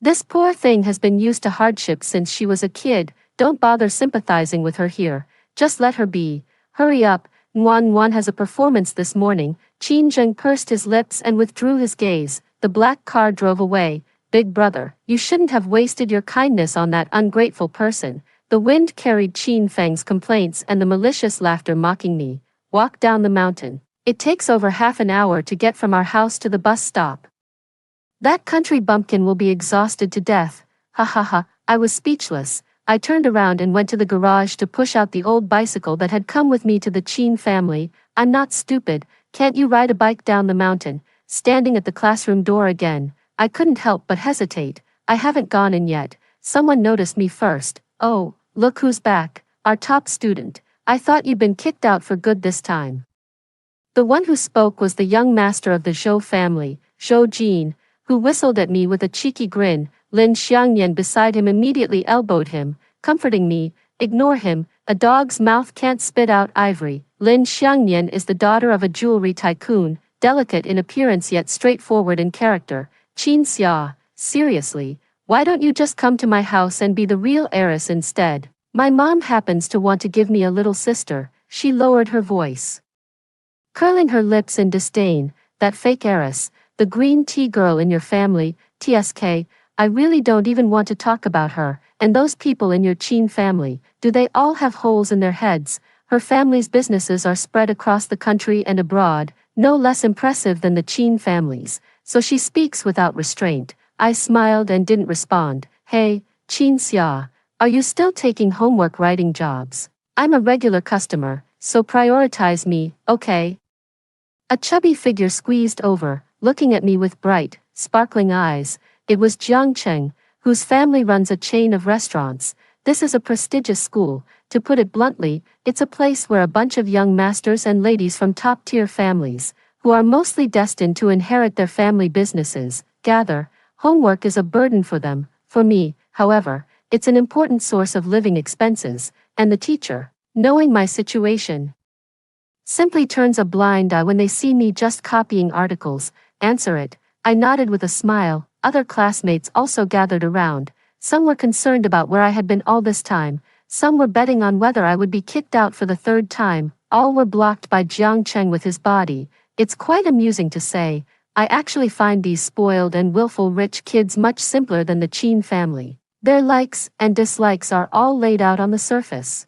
This poor thing has been used to hardship since she was a kid. Don't bother sympathizing with her here. Just let her be. Hurry up. Nguyen Nguyen has a performance this morning. Qin Zheng pursed his lips and withdrew his gaze. The black car drove away. Big brother, you shouldn't have wasted your kindness on that ungrateful person. The wind carried Qin Feng's complaints and the malicious laughter mocking me. Walk down the mountain. It takes over half an hour to get from our house to the bus stop. That country bumpkin will be exhausted to death. Ha ha ha, I was speechless. I turned around and went to the garage to push out the old bicycle that had come with me to the Qin family. I'm not stupid, can't you ride a bike down the mountain? Standing at the classroom door again, I couldn't help but hesitate. I haven't gone in yet. Someone noticed me first. Oh, look who's back, our top student. I thought you'd been kicked out for good this time. The one who spoke was the young master of the Zhou family, Zhou Jin, who whistled at me with a cheeky grin. Lin Xiangyan beside him immediately elbowed him, comforting me. Ignore him, a dog's mouth can't spit out ivory. Lin Xiangyan is the daughter of a jewelry tycoon, delicate in appearance yet straightforward in character. Qin Xia, seriously, why don't you just come to my house and be the real heiress instead? My mom happens to want to give me a little sister. She lowered her voice, curling her lips in disdain. That fake heiress, the green tea girl in your family, TSK, I really don't even want to talk about her. And those people in your Qin family, do they all have holes in their heads? Her family's businesses are spread across the country and abroad, no less impressive than the Qin families, so she speaks without restraint. I smiled and didn't respond. Hey, Qin Xia, are you still taking homework writing jobs? I'm a regular customer, so prioritize me, okay? A chubby figure squeezed over, looking at me with bright, sparkling eyes. It was Jiang Cheng, whose family runs a chain of restaurants. This is a prestigious school. To put it bluntly, it's a place where a bunch of young masters and ladies from top-tier families, who are mostly destined to inherit their family businesses, gather. Homework is a burden for them. For me, however, it's an important source of living expenses, and the teacher, knowing my situation, simply turns a blind eye when they see me just copying articles. Answer it. I nodded with a smile. Other classmates also gathered around. Some were concerned about where I had been all this time. Some were betting on whether I would be kicked out for the third time. All were blocked by Jiang Cheng with his body. It's quite amusing to say. I actually find these spoiled and willful rich kids much simpler than the Qin family. Their likes and dislikes are all laid out on the surface,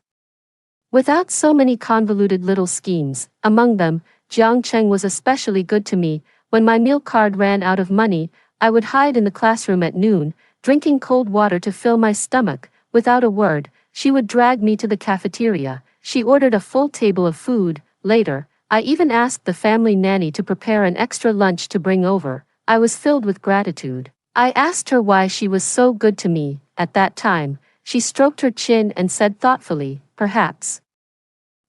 without so many convoluted little schemes. Among them, Jiang Cheng was especially good to me. When my meal card ran out of money, I would hide in the classroom at noon, drinking cold water to fill my stomach. Without a word, she would drag me to the cafeteria. She ordered a full table of food. Later, I even asked the family nanny to prepare an extra lunch to bring over. I was filled with gratitude. I asked her why she was so good to me. At that time, she stroked her chin and said thoughtfully, perhaps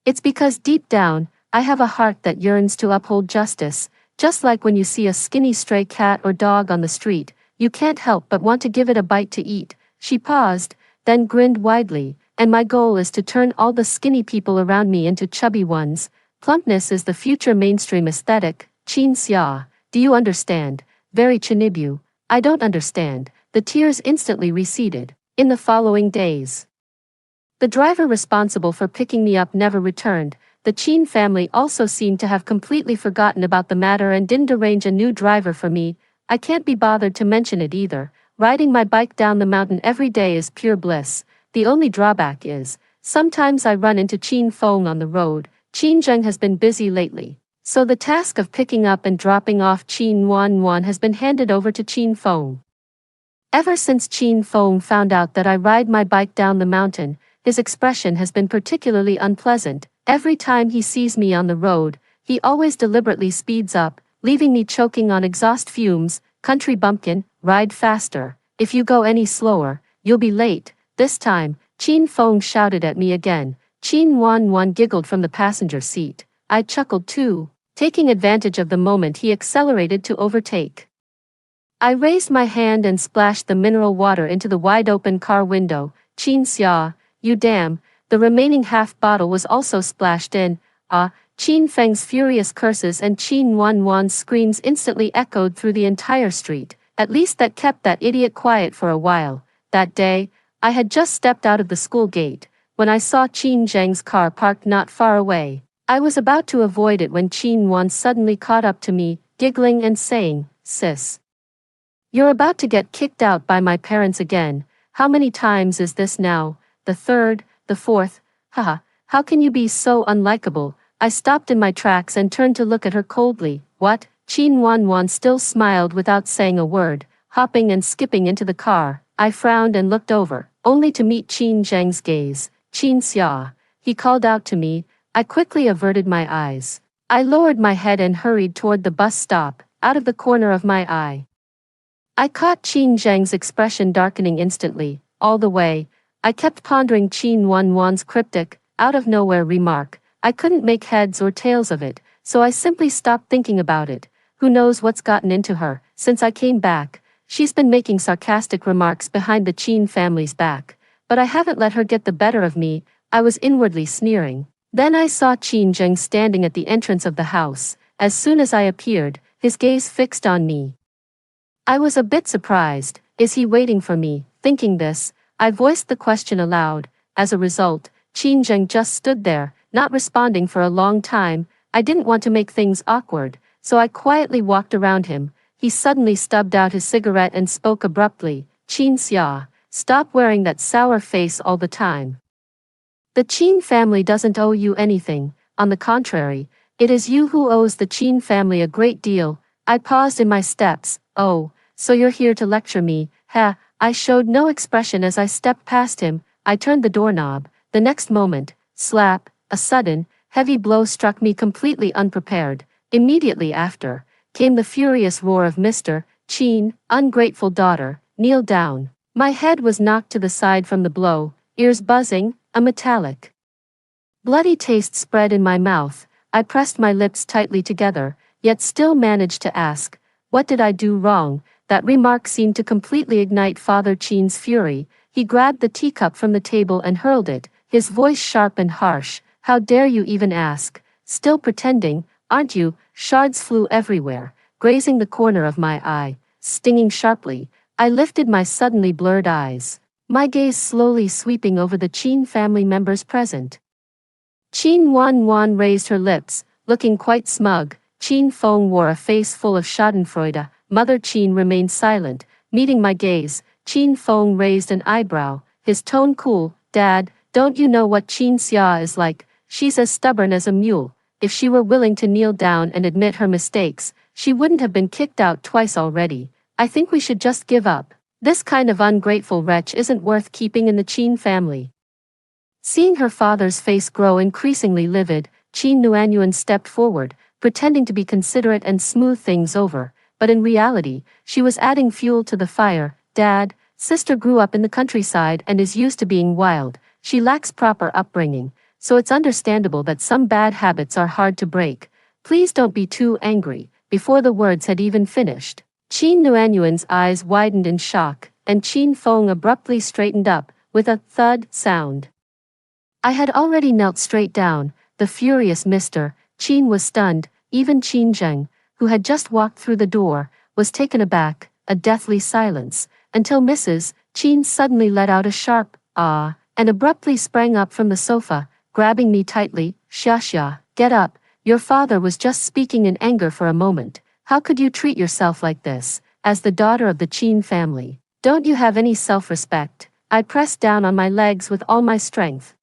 it's because deep down, I have a heart that yearns to uphold justice. Just like when you see a skinny stray cat or dog on the street, you can't help but want to give it a bite to eat. She paused, then grinned widely. And my goal is to turn all the skinny people around me into chubby ones. Plumpness is the future mainstream aesthetic. Qin Xia, do you understand? Very Chinibu. I don't understand. The tears instantly receded. In the following days, the driver responsible for picking me up never returned. The Qin family also seemed to have completely forgotten about the matter and didn't arrange a new driver for me. I can't be bothered to mention it either. Riding my bike down the mountain every day is pure bliss. The only drawback is, sometimes I run into Qin Feng on the road. Qin Zheng has been busy lately, so the task of picking up and dropping off Qin Wan has been handed over to Qin Feng. Ever since Qin Feng found out that I ride my bike down the mountain, his expression has been particularly unpleasant. Every time he sees me on the road, he always deliberately speeds up, leaving me choking on exhaust fumes. Country bumpkin, ride faster. If you go any slower, you'll be late. This time, Qin Feng shouted at me again. Qin Wan giggled from the passenger seat. I chuckled too. Taking advantage of the moment, he accelerated to overtake. I raised my hand and splashed the mineral water into the wide-open car window. Qin Xia, you damn. The remaining half bottle was also splashed in. Qin Feng's furious curses and Qin Wan's screams instantly echoed through the entire street. At least that kept that idiot quiet for a while. That day, I had just stepped out of the school gate, when I saw Qin Zheng's car parked not far away. I was about to avoid it when Qin Wan suddenly caught up to me, giggling and saying, "Sis, you're about to get kicked out by my parents again. How many times is this now?" the third, the fourth. Haha, how can you be so unlikable? I stopped in my tracks and turned to look at her coldly. What? Qin Wanwan still smiled without saying a word, hopping and skipping into the car. I frowned and looked over, only to meet Qin Zheng's gaze. Qin Xia, he called out to me. I quickly averted my eyes. I lowered my head and hurried toward the bus stop, out of the corner of my eye. I caught Qin Zheng's expression darkening instantly. All the way, I kept pondering Qin Wanwan's cryptic, out-of-nowhere remark. I couldn't make heads or tails of it, so I simply stopped thinking about it. Who knows what's gotten into her? Since I came back, she's been making sarcastic remarks behind the Qin family's back. But I haven't let her get the better of me. I was inwardly sneering. Then I saw Qin Zheng standing at the entrance of the house. As soon as I appeared, his gaze fixed on me. I was a bit surprised. Is he waiting for me? Thinking this, I voiced the question aloud. As a result, Qin Zheng just stood there, not responding for a long time. I didn't want to make things awkward, so I quietly walked around him. He suddenly stubbed out his cigarette and spoke abruptly. Qin Xia, stop wearing that sour face all the time. The Qin family doesn't owe you anything. On the contrary, it is you who owes the Qin family a great deal. I paused in my steps. Oh, so you're here to lecture me, ha? I showed no expression as I stepped past him. I turned the doorknob. The next moment, slap, a sudden, heavy blow struck me completely unprepared. Immediately after, came the furious roar of Mr. Qin, ungrateful daughter, kneel down. My head was knocked to the side from the blow, ears buzzing, a metallic, bloody taste spread in my mouth. I pressed my lips tightly together, yet still managed to ask, what did I do wrong? That remark seemed to completely ignite Father Qin's fury. He grabbed the teacup from the table and hurled it, his voice sharp and harsh. How dare you even ask? Still pretending, aren't you? Shards flew everywhere, grazing the corner of my eye, stinging sharply. I lifted my suddenly blurred eyes, my gaze slowly sweeping over the Qin family members present. Qin Wanwan raised her lips, looking quite smug. Qin Feng wore a face full of schadenfreude. Mother Qin remained silent, meeting my gaze. Qin Feng raised an eyebrow, his tone cool. Dad, don't you know what Qin Xia is like? She's as stubborn as a mule. If she were willing to kneel down and admit her mistakes, she wouldn't have been kicked out twice already. I think we should just give up. This kind of ungrateful wretch isn't worth keeping in the Qin family. Seeing her father's face grow increasingly livid, Qin Nuanyuan stepped forward, pretending to be considerate and smooth things over, but in reality, she was adding fuel to the fire. Dad, sister grew up in the countryside and is used to being wild. She lacks proper upbringing, so it's understandable that some bad habits are hard to break. Please don't be too angry. Before the words had even finished, Qin Nuanyuan's eyes widened in shock, and Qin Feng abruptly straightened up, with a thud sound. I had already knelt straight down. The furious Mr. Qin was stunned. Even Qin Zheng, who had just walked through the door, was taken aback, a deathly silence, until Mrs. Qin suddenly let out a sharp, ah, and abruptly sprang up from the sofa, grabbing me tightly. Xia, get up. Your father was just speaking in anger for a moment. How could you treat yourself like this, as the daughter of the Qin family? Don't you have any self-respect? I pressed down on my legs with all my strength.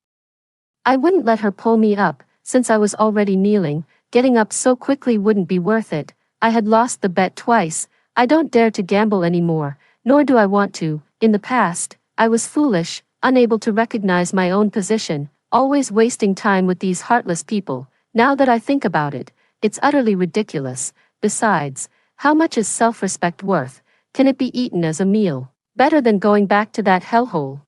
I wouldn't let her pull me up, since I was already kneeling. Getting up so quickly wouldn't be worth it. I had lost the bet twice. I don't dare to gamble anymore, nor do I want to. In the past, I was foolish, unable to recognize my own position, always wasting time with these heartless people. Now that I think about it, it's utterly ridiculous. Besides, how much is self-respect worth? Can it be eaten as a meal? Better than going back to that hellhole.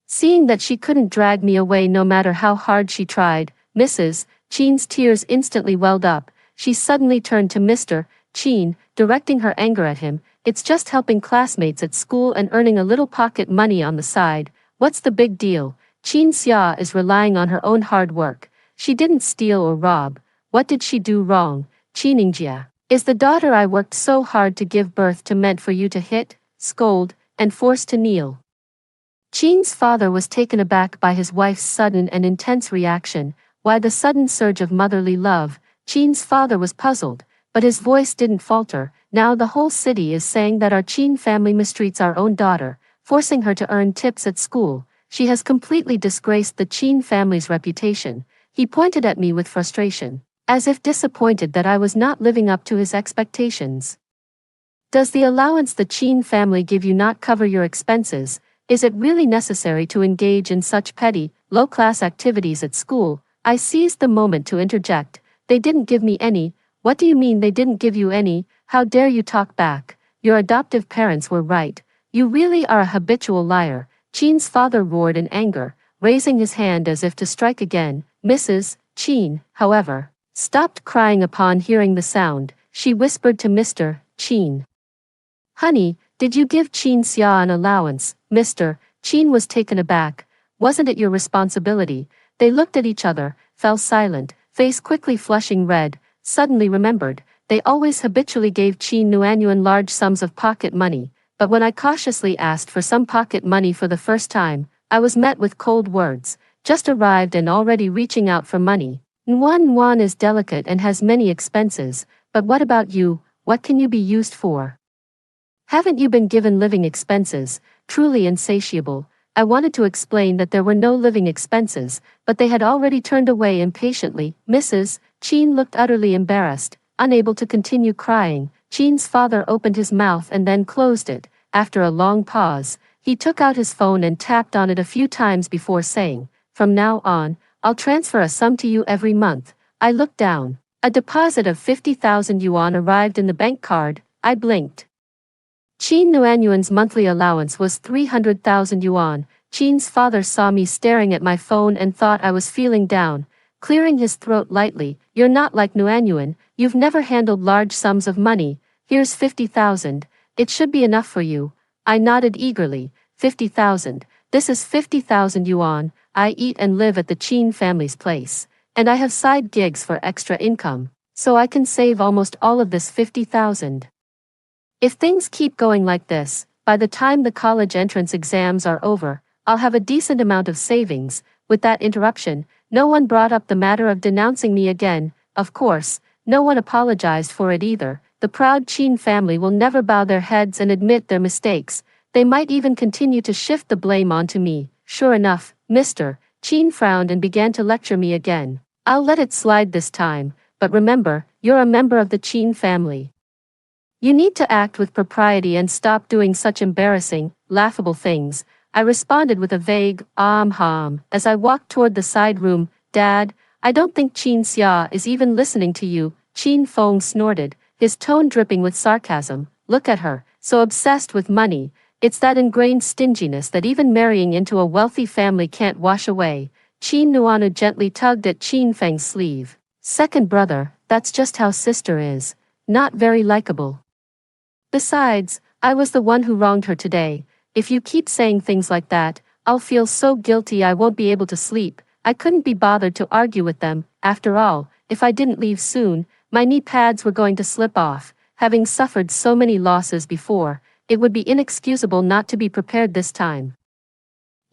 Seeing that she couldn't drag me away no matter how hard she tried, Mrs. Qin's tears instantly welled up. She suddenly turned to Mr. Qin, directing her anger at him. It's just helping classmates at school and earning a little pocket money on the side. What's the big deal? Qin Xia is relying on her own hard work. She didn't steal or rob. What did she do wrong? Qiningjia is the daughter I worked so hard to give birth to meant for you to hit, scold, and force to kneel. Qin's father was taken aback by his wife's sudden and intense reaction. Why the sudden surge of motherly love? Qin's father was puzzled, but his voice didn't falter. Now the whole city is saying that our Qin family mistreats our own daughter, forcing her to earn tips at school. She has completely disgraced the Qin family's reputation. He pointed at me with frustration, as if disappointed that I was not living up to his expectations. Does the allowance the Qin family give you not cover your expenses? Is it really necessary to engage in such petty, low-class activities at school? I seized the moment to interject. They didn't give me any. What do you mean they didn't give you any? How dare you talk back? Your adoptive parents were right. You really are a habitual liar. Qin's father roared in anger, raising his hand as if to strike again. Mrs. Qin, however, stopped crying upon hearing the sound. She whispered to Mr. Qin. Honey, did you give Qin Xia an allowance? Mr. Qin was taken aback. Wasn't it your responsibility? They looked at each other, fell silent, face quickly flushing red, suddenly remembered. They always habitually gave Qin Nuanyuan large sums of pocket money, but when I cautiously asked for some pocket money for the first time, I was met with cold words. Just arrived and already reaching out for money. Nuan is delicate and has many expenses, but what about you? What can you be used for? Haven't you been given living expenses? Truly insatiable. I wanted to explain that there were no living expenses, but they had already turned away impatiently. Mrs. Qin looked utterly embarrassed, unable to continue crying. Qin's father opened his mouth and then closed it. After a long pause, he took out his phone and tapped on it a few times before saying, "From now on, I'll transfer a sum to you every month." I looked down. A deposit of 50,000 yuan arrived in the bank card. I blinked. Qin Nuanyuan's monthly allowance was 300,000 yuan. Qin's father saw me staring at my phone and thought I was feeling down. Clearing his throat lightly, "You're not like Nuanyuan, you've never handled large sums of money. Here's 50,000. It should be enough for you." I nodded eagerly. 50,000. This is 50,000 yuan. I eat and live at the Qin family's place, and I have side gigs for extra income, so I can save almost all of this 50,000. If things keep going like this, by the time the college entrance exams are over, I'll have a decent amount of savings. With that interruption, no one brought up the matter of denouncing me again. Of course, no one apologized for it either. The proud Qin family will never bow their heads and admit their mistakes. They might even continue to shift the blame onto me. Sure enough, Mr. Qin frowned and began to lecture me again. I'll let it slide this time, but remember, you're a member of the Qin family. You need to act with propriety and stop doing such embarrassing, laughable things. I responded with a vague, as I walked toward the side room. Dad, I don't think Qin Xia is even listening to you. Qin Feng snorted, his tone dripping with sarcasm. Look at her, so obsessed with money. It's that ingrained stinginess that even marrying into a wealthy family can't wash away. Qin Nuanu gently tugged at Qin Feng's sleeve. Second brother, that's just how sister is. Not very likable. Besides, I was the one who wronged her today. If you keep saying things like that, I'll feel so guilty I won't be able to sleep. I couldn't be bothered to argue with them. After all, if I didn't leave soon, my knee pads were going to slip off. Having suffered so many losses before, it would be inexcusable not to be prepared this time.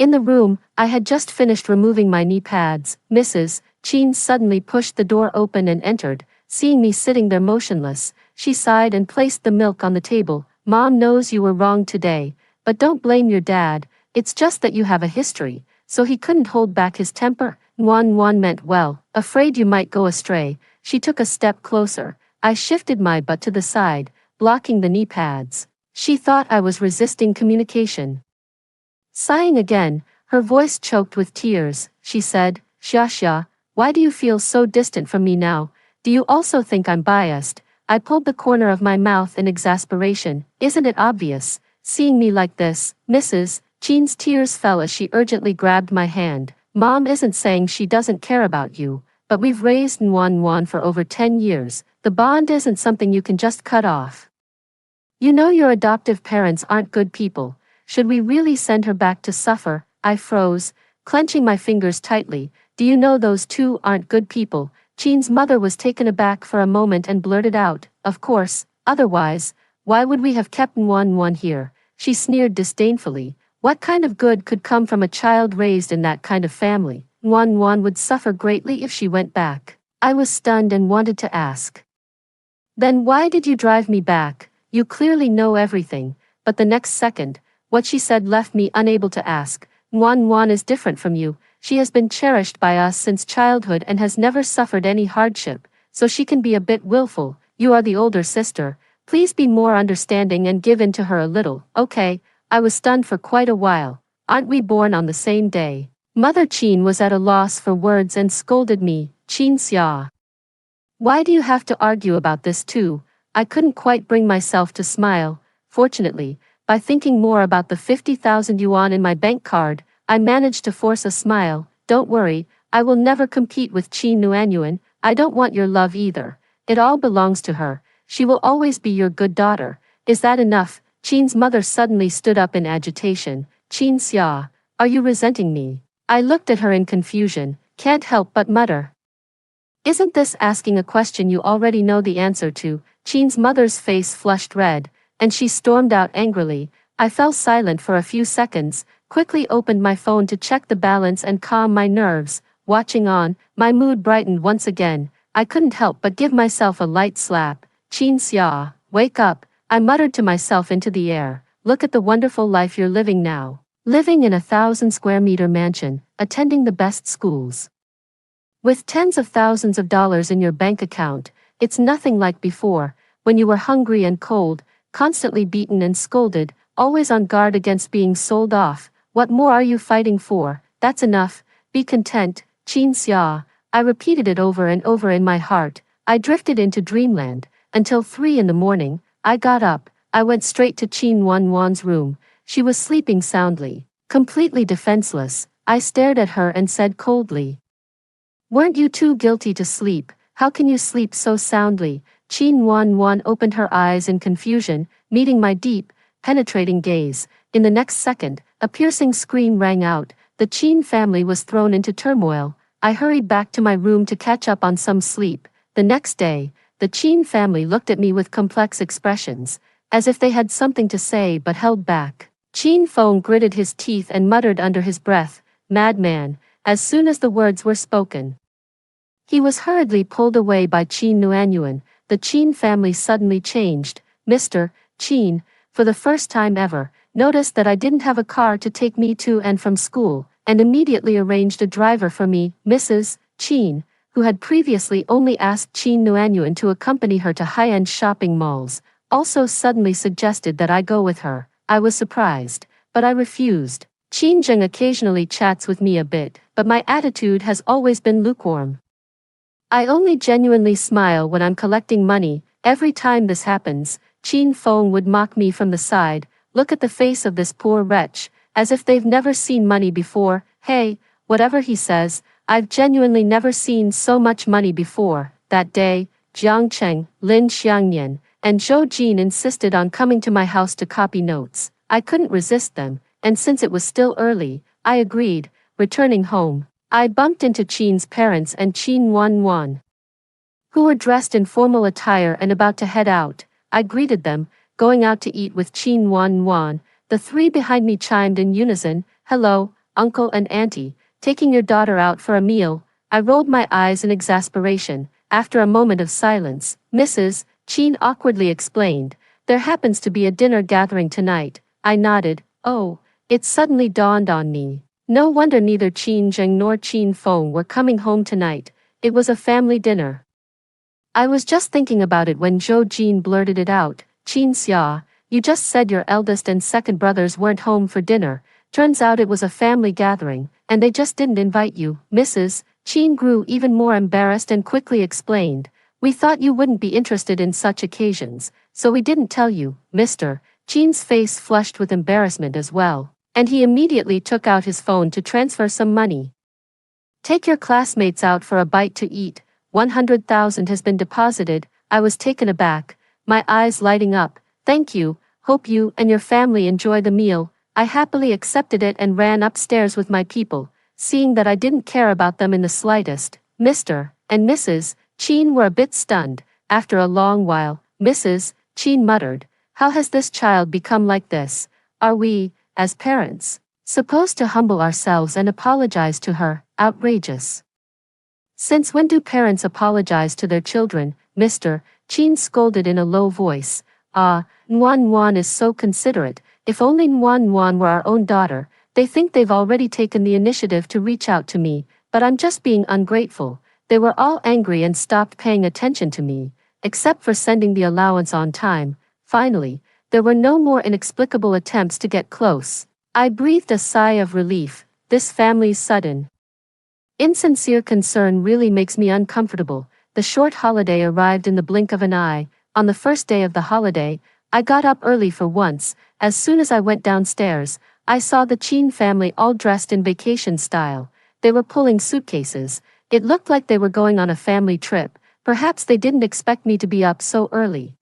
In the room, I had just finished removing my knee pads. Mrs. Qin suddenly pushed the door open and entered. Seeing me sitting there motionless, she sighed and placed the milk on the table. Mom knows you were wrong today, but don't blame your dad. It's just that you have a history, so he couldn't hold back his temper. Nuan meant well, afraid you might go astray. She took a step closer. I shifted my butt to the side, blocking the knee pads. She thought I was resisting communication. Sighing again, her voice choked with tears, she said, Xia, why do you feel so distant from me now? Do you also think I'm biased? I pulled the corner of my mouth in exasperation. Isn't it obvious? Seeing me like this, Mrs. Qin's tears fell as she urgently grabbed my hand. Mom isn't saying she doesn't care about you, but we've raised Nuan for over 10 years. The bond isn't something you can just cut off. You know your adoptive parents aren't good people. Should we really send her back to suffer? I froze, clenching my fingers tightly. Do you know those two aren't good people? Qin's mother was taken aback for a moment and blurted out, of course, otherwise, why would we have kept Nuan here? She sneered disdainfully. What kind of good could come from a child raised in that kind of family? Nuan would suffer greatly if she went back. I was stunned and wanted to ask. Then why did you drive me back? You clearly know everything. But the next second, what she said left me unable to ask. Nguyen is different from you. She has been cherished by us since childhood and has never suffered any hardship, so she can be a bit willful. You are the older sister. Please be more understanding and give in to her a little, okay? I was stunned for quite a while. Aren't we born on the same day? Mother Chin was at a loss for words and scolded me. Chin Xia. Why do you have to argue about this too? I couldn't quite bring myself to smile. Fortunately, by thinking more about the 50,000 yuan in my bank card, I managed to force a smile. Don't worry, I will never compete with Qin Nuanyuan. I don't want your love either. It all belongs to her. She will always be your good daughter. Is that enough? Qin's mother suddenly stood up in agitation. Qin Xia, are you resenting me? I looked at her in confusion, can't help but mutter. Isn't this asking a question you already know the answer to? Qin's mother's face flushed red, and she stormed out angrily. I fell silent for a few seconds, quickly opened my phone to check the balance and calm my nerves. Watching on, my mood brightened once again. I couldn't help but give myself a light slap. Qin Xia, wake up, I muttered to myself into the air. Look at the wonderful life you're living now. Living in a 1,000-square-meter mansion, attending the best schools. With tens of thousands of dollars in your bank account, it's nothing like before, when you were hungry and cold, constantly beaten and scolded, always on guard against being sold off. What more are you fighting for? That's enough. Be content, Qin Xia. I repeated it over and over in my heart. I drifted into dreamland. Until 3 in the morning, I got up. I went straight to Qin Wanwan's room. She was sleeping soundly, completely defenseless. I stared at her and said coldly, "Weren't you too guilty to sleep? How can you sleep so soundly?" Qin Wanwan opened her eyes in confusion, meeting my deep, penetrating gaze. In the next second, a piercing scream rang out. The Qin family was thrown into turmoil. I hurried back to my room to catch up on some sleep. The next day, the Qin family looked at me with complex expressions, as if they had something to say but held back. Qin Feng gritted his teeth and muttered under his breath, "Madman," as soon as the words were spoken. He was hurriedly pulled away by Qin Nuanyuan. The Qin family suddenly changed. Mr. Qin, for the first time ever, noticed that I didn't have a car to take me to and from school, and immediately arranged a driver for me. Mrs. Qin, who had previously only asked Qin Nuanyuan to accompany her to high-end shopping malls, also suddenly suggested that I go with her. I was surprised, but I refused. Qin Zheng occasionally chats with me a bit, but my attitude has always been lukewarm. I only genuinely smile when I'm collecting money. Every time this happens, Qin Feng would mock me from the side. Look at the face of this poor wretch, as if they've never seen money before. Hey, whatever he says, I've genuinely never seen so much money before. That day, Jiang Cheng, Lin Xiangnian, and Zhou Jin insisted on coming to my house to copy notes. I couldn't resist them, and since it was still early, I agreed. Returning home, I bumped into Qin's parents and Qin Wanwan, who were dressed in formal attire and about to head out. I greeted them, going out to eat with Qin Wanwan. The three behind me chimed in unison, "Hello, uncle and auntie, taking your daughter out for a meal." I rolled my eyes in exasperation. After a moment of silence, Mrs. Qin awkwardly explained, "There happens to be a dinner gathering tonight." I nodded. Oh, it suddenly dawned on me. No wonder neither Qin Zheng nor Qin Feng were coming home tonight. It was a family dinner. I was just thinking about it when Zhou Jin blurted it out. "Qin Xia, you just said your eldest and second brothers weren't home for dinner. Turns out it was a family gathering, and they just didn't invite you." Mrs. Qin grew even more embarrassed and quickly explained, "We thought you wouldn't be interested in such occasions, so we didn't tell you." Mr. Qin's face flushed with embarrassment as well, and he immediately took out his phone to transfer some money. "Take your classmates out for a bite to eat. 100,000 has been deposited." I was taken aback, my eyes lighting up. "Thank you, hope you and your family enjoy the meal." I happily accepted it and ran upstairs with my people, seeing that I didn't care about them in the slightest. Mr. and Mrs. Qin were a bit stunned. After a long while, Mrs. Qin muttered, "How has this child become like this? Are we, as parents, supposed to humble ourselves and apologize to her? Outrageous. Since when do parents apologize to their children?" Mr. Qin scolded in a low voice. "Ah, Nguyen is so considerate. If only Nguyen were our own daughter, They think they've already taken the initiative to reach out to me, but I'm just being ungrateful. They were all angry and stopped paying attention to me, except for sending the allowance on time. Finally, there were no more inexplicable attempts to get close. I breathed a sigh of relief. This family's sudden, insincere concern really makes me uncomfortable. The short holiday arrived in the blink of an eye. On the first day of the holiday, I got up early for once. As soon as I went downstairs, I saw the Chin family all dressed in vacation style. They were pulling suitcases. It looked like they were going on a family trip. Perhaps they didn't expect me to be up so early.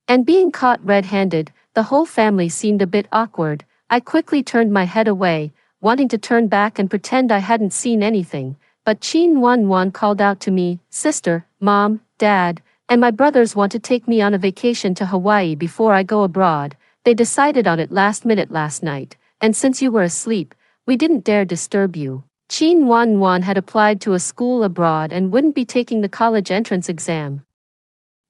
And being caught red-handed, the whole family seemed a bit awkward. I quickly turned my head away, wanting to turn back and pretend I hadn't seen anything, but Chin Wan called out to me, "Sister, Mom, Dad, and my brothers want to take me on a vacation to Hawaii before I go abroad. They decided on it last minute last night, and since you were asleep, we didn't dare disturb you." Chin Wan had applied to a school abroad and wouldn't be taking the college entrance exam.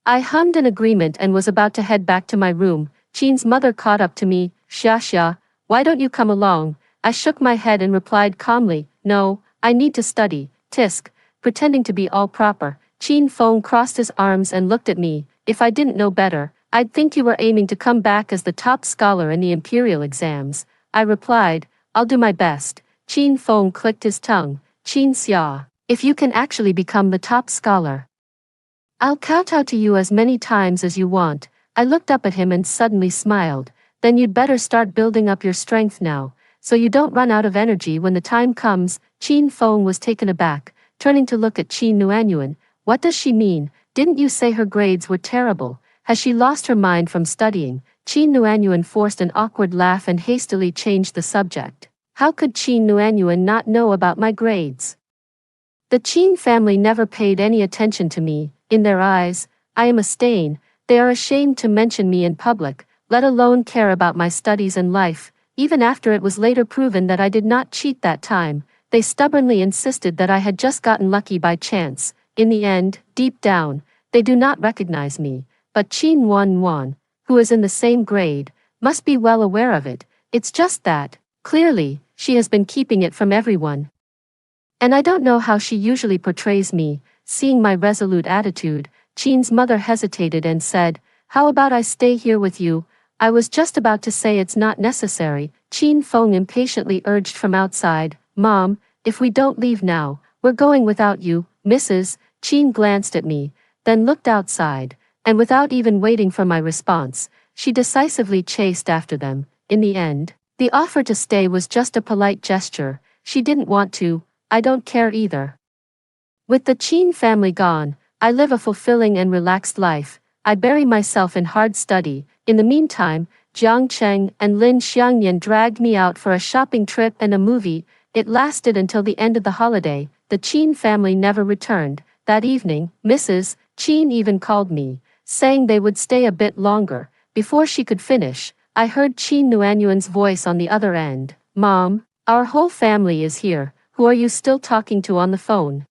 I hummed an agreement and was about to head back to my room. Chin's mother caught up to me. "Xia, why don't you come along?" I shook my head and replied calmly, "No, I need to study." Tisk, pretending to be all proper. Chin Fong crossed his arms and looked at me. "If I didn't know better, I'd think you were aiming to come back as the top scholar in the imperial exams." I replied, "I'll do my best." Chin Fong clicked his tongue. "Chin Xia, if you can actually become the top scholar, I'll kowtow to you as many times as you want." I looked up at him and suddenly smiled. "Then you'd better start building up your strength now, so you don't run out of energy when the time comes." Chin Fong was taken aback, turning to look at Chin Nuanyuan. "What does she mean? Didn't you say her grades were terrible? Has she lost her mind from studying?" Chin Nuanyuan forced an awkward laugh and hastily changed the subject. How could Chin Nuanyuan not know about my grades? The Chin family never paid any attention to me. In their eyes, I am a stain. They are ashamed to mention me in public, let alone care about my studies and life. Even after it was later proven that I did not cheat that time, they stubbornly insisted that I had just gotten lucky by chance. In the end, deep down, they do not recognize me. But Chin Wan, who is in the same grade, must be well aware of it. It's just that, clearly, she has been keeping it from everyone. And I don't know how she usually portrays me. Seeing my resolute attitude, Chin's mother hesitated and said, "How about I stay here with you?" I was just about to say it's not necessary. Chin Fong impatiently urged from outside, "Mom, if we don't leave now, we're going without you." Mrs. Chin glanced at me, then looked outside, and without even waiting for my response, she decisively chased after them. In the end, the offer to stay was just a polite gesture. She didn't want to. I don't care either. With the Chin family gone, I live a fulfilling and relaxed life. I bury myself in hard study. In the meantime, Jiang Cheng and Lin Xiangyan dragged me out for a shopping trip and a movie. It lasted until the end of the holiday. The Chin family never returned. That evening, Mrs. Chin even called me, saying they would stay a bit longer. Before she could finish, I heard Chin Nuanyuan's voice on the other end. "Mom, our whole family is here. Who are you still talking to on the phone?"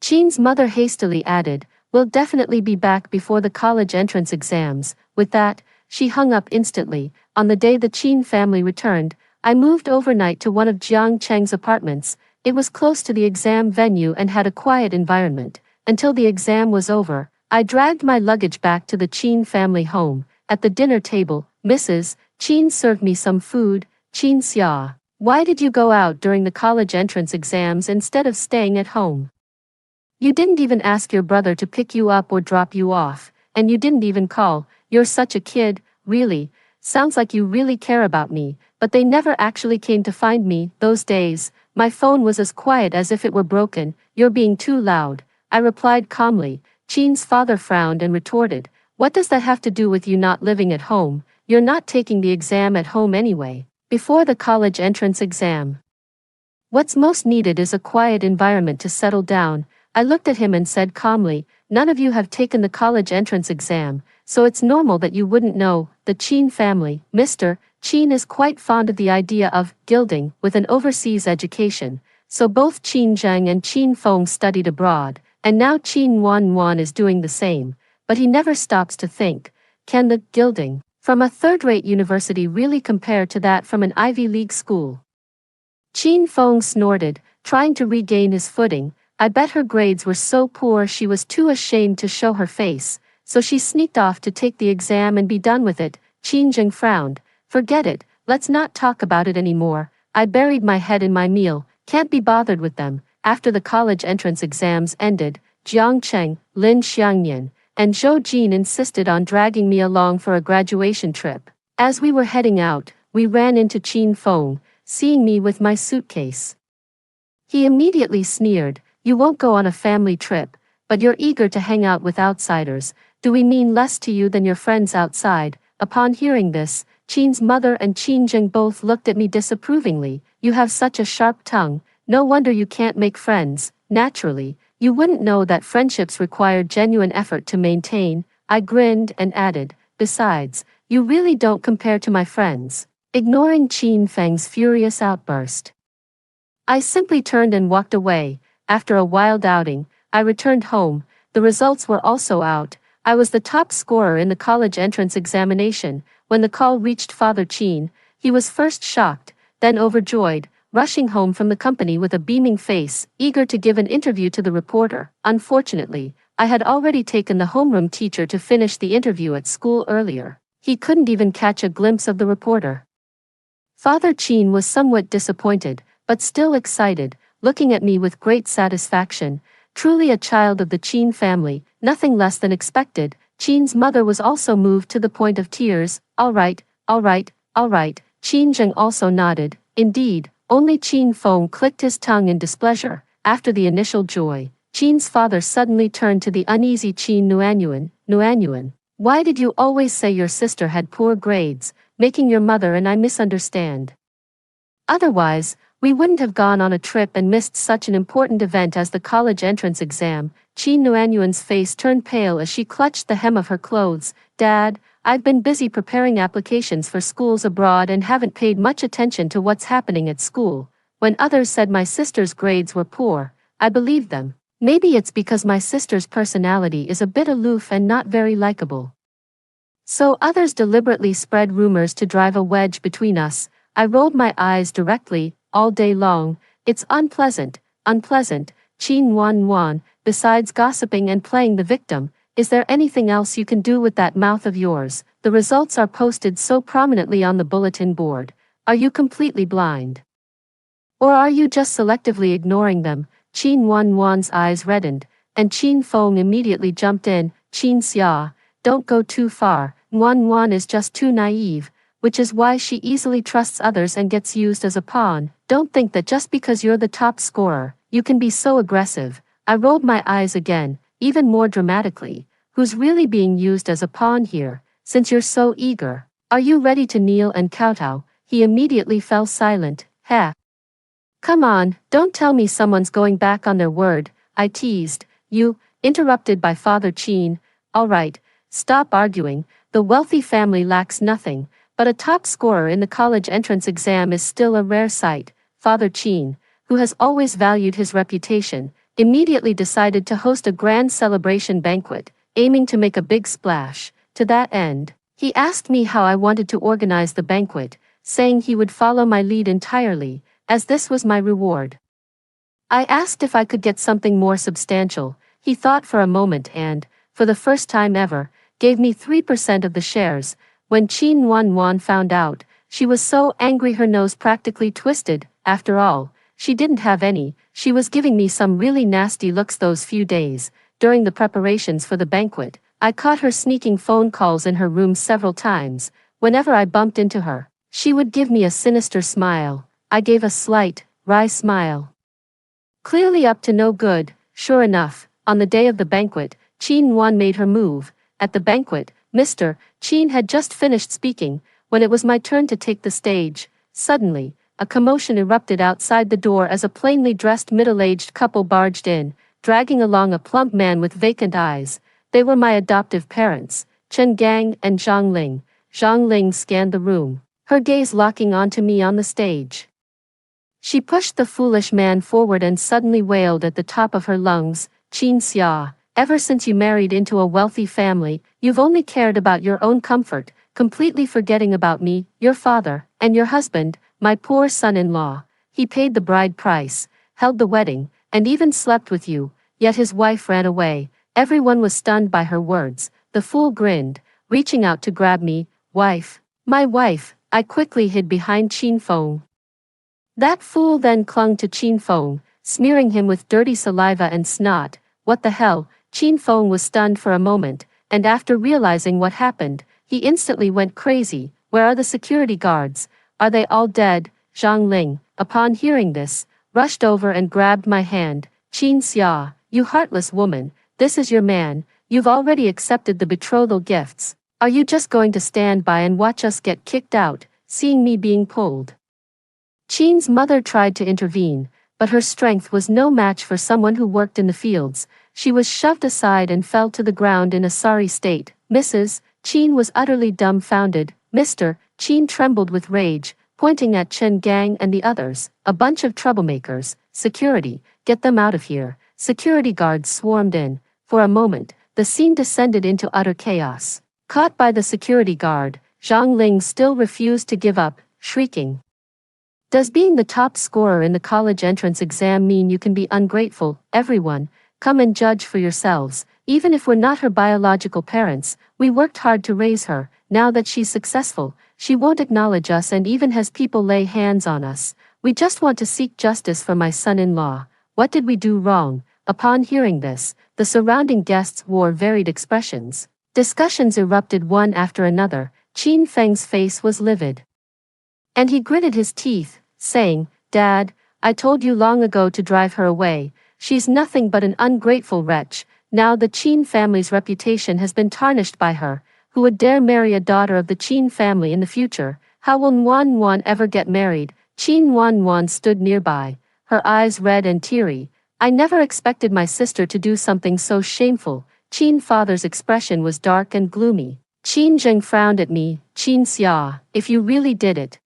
Chin's mother hastily added, "We'll definitely be back before the college entrance exams." With that, she hung up instantly. On the day the Chin family returned, I moved overnight to one of Jiang Cheng's apartments. It was close to the exam venue and had a quiet environment. Until the exam was over, I dragged my luggage back to the Chin family home. At the dinner table, Mrs. Chin served me some food. "Chin Xia, why did you go out during the college entrance exams instead of staying at home? You didn't even ask your brother to pick you up or drop you off, and you didn't even call. You're such a kid, really. Sounds like you really care about me." But they never actually came to find me. Those days, my phone was as quiet as if it were broken. "You're being too loud," I replied calmly. Chin's father frowned and retorted, "What does that have to do with you not living at home? You're not taking the exam at home anyway." Before the college entrance exam, what's most needed is a quiet environment to settle down. I looked at him and said calmly, "None of you have taken the college entrance exam, so it's normal that you wouldn't know." The Chin family, Mr. Chin, is quite fond of the idea of gilding with an overseas education, so both Chin Zhang and Chin Fong studied abroad, and now Chin Wan is doing the same, but he never stops to think, can the gilding from a third-rate university really compare to that from an Ivy League school? Qin Feng snorted, trying to regain his footing. I bet her grades were so poor she was too ashamed to show her face, so she sneaked off to take the exam and be done with it. Qin Zheng frowned. Forget it, let's not talk about it anymore. I buried my head in my meal, can't be bothered with them. After the college entrance exams ended, Jiang Cheng, Lin Xiangnian, and Zhou Jin insisted on dragging me along for a graduation trip. As we were heading out, we ran into Qin Feng, seeing me with my suitcase. He immediately sneered, "You won't go on a family trip, but you're eager to hang out with outsiders. Do we mean less to you than your friends outside?" Upon hearing this, Qin's mother and Qin Zheng both looked at me disapprovingly. "You have such a sharp tongue, no wonder you can't make friends. Naturally, you wouldn't know that friendships require genuine effort to maintain." I grinned and added, "Besides, you really don't compare to my friends," ignoring Qin Feng's furious outburst. I simply turned and walked away. After a wild outing, I returned home. The results were also out. I was the top scorer in the college entrance examination. When the call reached Father Qin, he was first shocked, then overjoyed, rushing home from the company with a beaming face, eager to give an interview to the reporter. Unfortunately, I had already taken the homeroom teacher to finish the interview at school earlier. He couldn't even catch a glimpse of the reporter. Father Qin was somewhat disappointed, but still excited, looking at me with great satisfaction. Truly a child of the Qin family, nothing less than expected. Qin's mother was also moved to the point of tears. All right, all right, all right. Qin Zheng also nodded. Indeed, only Qin Feng clicked his tongue in displeasure. After the initial joy, Qin's father suddenly turned to the uneasy Qin Nuanyuan. "Nuanyuan, why did you always say your sister had poor grades, making your mother and I misunderstand? Otherwise, we wouldn't have gone on a trip and missed such an important event as the college entrance exam." Qin Nuanyuan's face turned pale as she clutched the hem of her clothes. "Dad, I've been busy preparing applications for schools abroad and haven't paid much attention to what's happening at school. When others said my sister's grades were poor, I believed them. Maybe it's because my sister's personality is a bit aloof and not very likable. So others deliberately spread rumors to drive a wedge between us." I rolled my eyes directly. "All day long, it's unpleasant, unpleasant." Qin Wan, "Besides gossiping and playing the victim, is there anything else you can do with that mouth of yours? The results are posted so prominently on the bulletin board. Are you completely blind? Or are you just selectively ignoring them?" Qin Wan's eyes reddened, and Qin Feng immediately jumped in. "Qin Xia, don't go too far. Wan is just too naive, which is why she easily trusts others and gets used as a pawn. Don't think that just because you're the top scorer, you can be so aggressive." I rolled my eyes again, even more dramatically. "Who's really being used as a pawn here, since you're so eager? Are you ready to kneel and kowtow?" He immediately fell silent. "Heh. Come on, don't tell me someone's going back on their word," I teased. "You," interrupted by Father Qin. "All right, stop arguing. The wealthy family lacks nothing, but a top scorer in the college entrance exam is still a rare sight." Father Qin, who has always valued his reputation, immediately decided to host a grand celebration banquet, aiming to make a big splash. To that end, he asked me how I wanted to organize the banquet, saying he would follow my lead entirely, as this was my reward. I asked if I could get something more substantial. He thought for a moment and, for the first time ever, gave me 3% of the shares. When Qin Wan found out, she was so angry her nose practically twisted. After all, she didn't have any. She was giving me some really nasty looks those few days. During the preparations for the banquet, I caught her sneaking phone calls in her room several times. Whenever I bumped into her, she would give me a sinister smile. I gave a slight, wry smile. Clearly up to no good. Sure enough, on the day of the banquet, Qin Wan made her move. At the banquet, Mr. Qin had just finished speaking, when it was my turn to take the stage. Suddenly, a commotion erupted outside the door as a plainly dressed middle-aged couple barged in, dragging along a plump man with vacant eyes. They were my adoptive parents, Chen Gang and Zhang Ling. Zhang Ling scanned the room, her gaze locking onto me on the stage. She pushed the foolish man forward and suddenly wailed at the top of her lungs, "Qin Xia, ever since you married into a wealthy family, you've only cared about your own comfort. completely forgetting about me, your father, and your husband, my poor son-in-law. He paid the bride price, held the wedding, and even slept with you, yet his wife ran away. Everyone was stunned by her words. The fool grinned, reaching out to grab me. Wife. My wife. I quickly hid behind Chin Feng. That fool then clung to Chin Feng, smearing him with dirty saliva and snot. What the hell? Chin Feng was stunned for a moment, and after realizing what happened, he instantly went crazy. Where are the security guards? Are they all dead? Zhang Ling, upon hearing this, rushed over and grabbed my hand. Qin Xia, you heartless woman, this is your man, you've already accepted the betrothal gifts. Are you just going to stand by and watch us get kicked out, seeing me being pulled? Qin's mother tried to intervene, but her strength was no match for someone who worked in the fields. She was shoved aside and fell to the ground in a sorry state. Mrs. Qin was utterly dumbfounded. Mr. Qin trembled with rage, pointing at Chen Gang and the others. A bunch of troublemakers. Security, get them out of here. Security guards swarmed in. For a moment, the scene descended into utter chaos. Caught by the security guard, Zhang Ling still refused to give up, shrieking. Does being the top scorer in the college entrance exam mean you can be ungrateful? Everyone, come and judge for yourselves. Even if we're not her biological parents, we worked hard to raise her. Now that she's successful, she won't acknowledge us and even has people lay hands on us. We just want to seek justice for my son-in-law. What did we do wrong? Upon hearing this, the surrounding guests wore varied expressions. Discussions erupted one after another. Qin Feng's face was livid. And he gritted his teeth, saying, Dad, I told you long ago to drive her away. She's nothing but an ungrateful wretch. Now the Qin family's reputation has been tarnished by her. Who would dare marry a daughter of the Qin family in the future? How will Nguyen Nguyen ever get married? Qin Nguyen Nguyen stood nearby, her eyes red and teary. I never expected my sister to do something so shameful. Qin father's expression was dark and gloomy. Qin Zheng frowned at me. Qin Xia, if you really did it,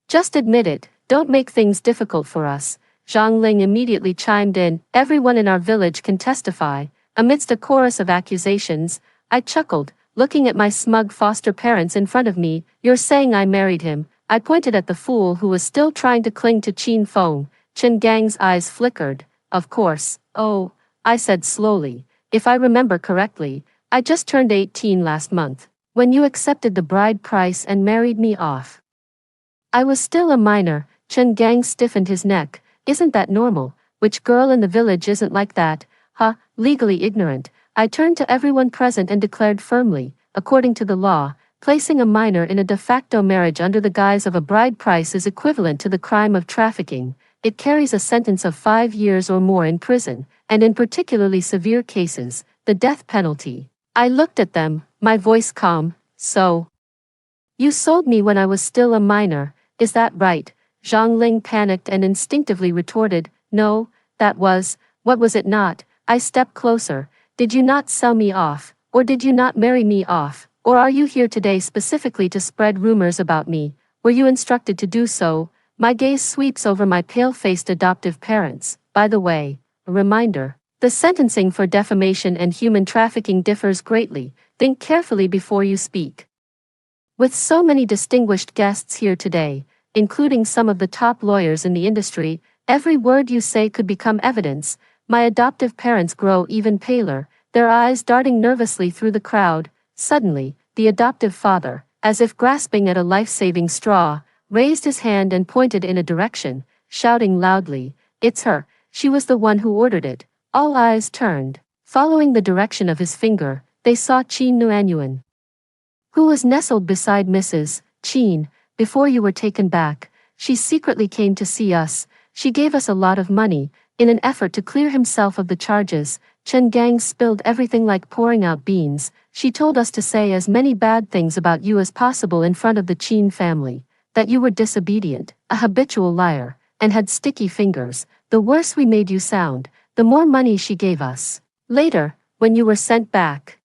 just admit it, don't make things difficult for us. Zhang Ling immediately chimed in. Everyone in our village can testify. Amidst a chorus of accusations, I chuckled, looking at my smug foster parents in front of me. You're saying I married him? I pointed at the fool who was still trying to cling to Qin Feng. Chen Gang's eyes flickered. Of course. Oh, I said slowly. If I remember correctly, I just turned 18 last month, when you accepted the bride price and married me off. I was still a minor. Chen Gang stiffened his neck. Isn't that normal? Which girl in the village isn't like that? Legally ignorant. I turned to everyone present and declared firmly, according to the law, placing a minor in a de facto marriage under the guise of a bride price is equivalent to the crime of trafficking. It carries a sentence of 5 years or more in prison, and in particularly severe cases, the death penalty. I looked at them, my voice calm. So, you sold me when I was still a minor. Is that right? Zhang Ling panicked and instinctively retorted, No, what was it not? I stepped closer. Did you not sell me off, or did you not marry me off, or are you here today specifically to spread rumors about me? Were you instructed to do so? My gaze sweeps over my pale-faced adoptive parents. By the way, a reminder, the sentencing for defamation and human trafficking differs greatly. Think carefully before you speak. With so many distinguished guests here today, including some of the top lawyers in the industry, every word you say could become evidence. My adoptive parents grow even paler, their eyes darting nervously through the crowd. Suddenly, the adoptive father, as if grasping at a life-saving straw, raised his hand and pointed in a direction, shouting loudly, It's her, she was the one who ordered it. All eyes turned. Following the direction of his finger, they saw Qin Nuanyuan, who was nestled beside Mrs. Qin. Before you were taken back, she secretly came to see us. She gave us a lot of money, in an effort to clear himself of the charges. Chen Gang spilled everything like pouring out beans. She told us to say as many bad things about you as possible in front of the Qin family, that you were disobedient, a habitual liar, and had sticky fingers. The worse we made you sound, the more money she gave us. Later, when you were sent back,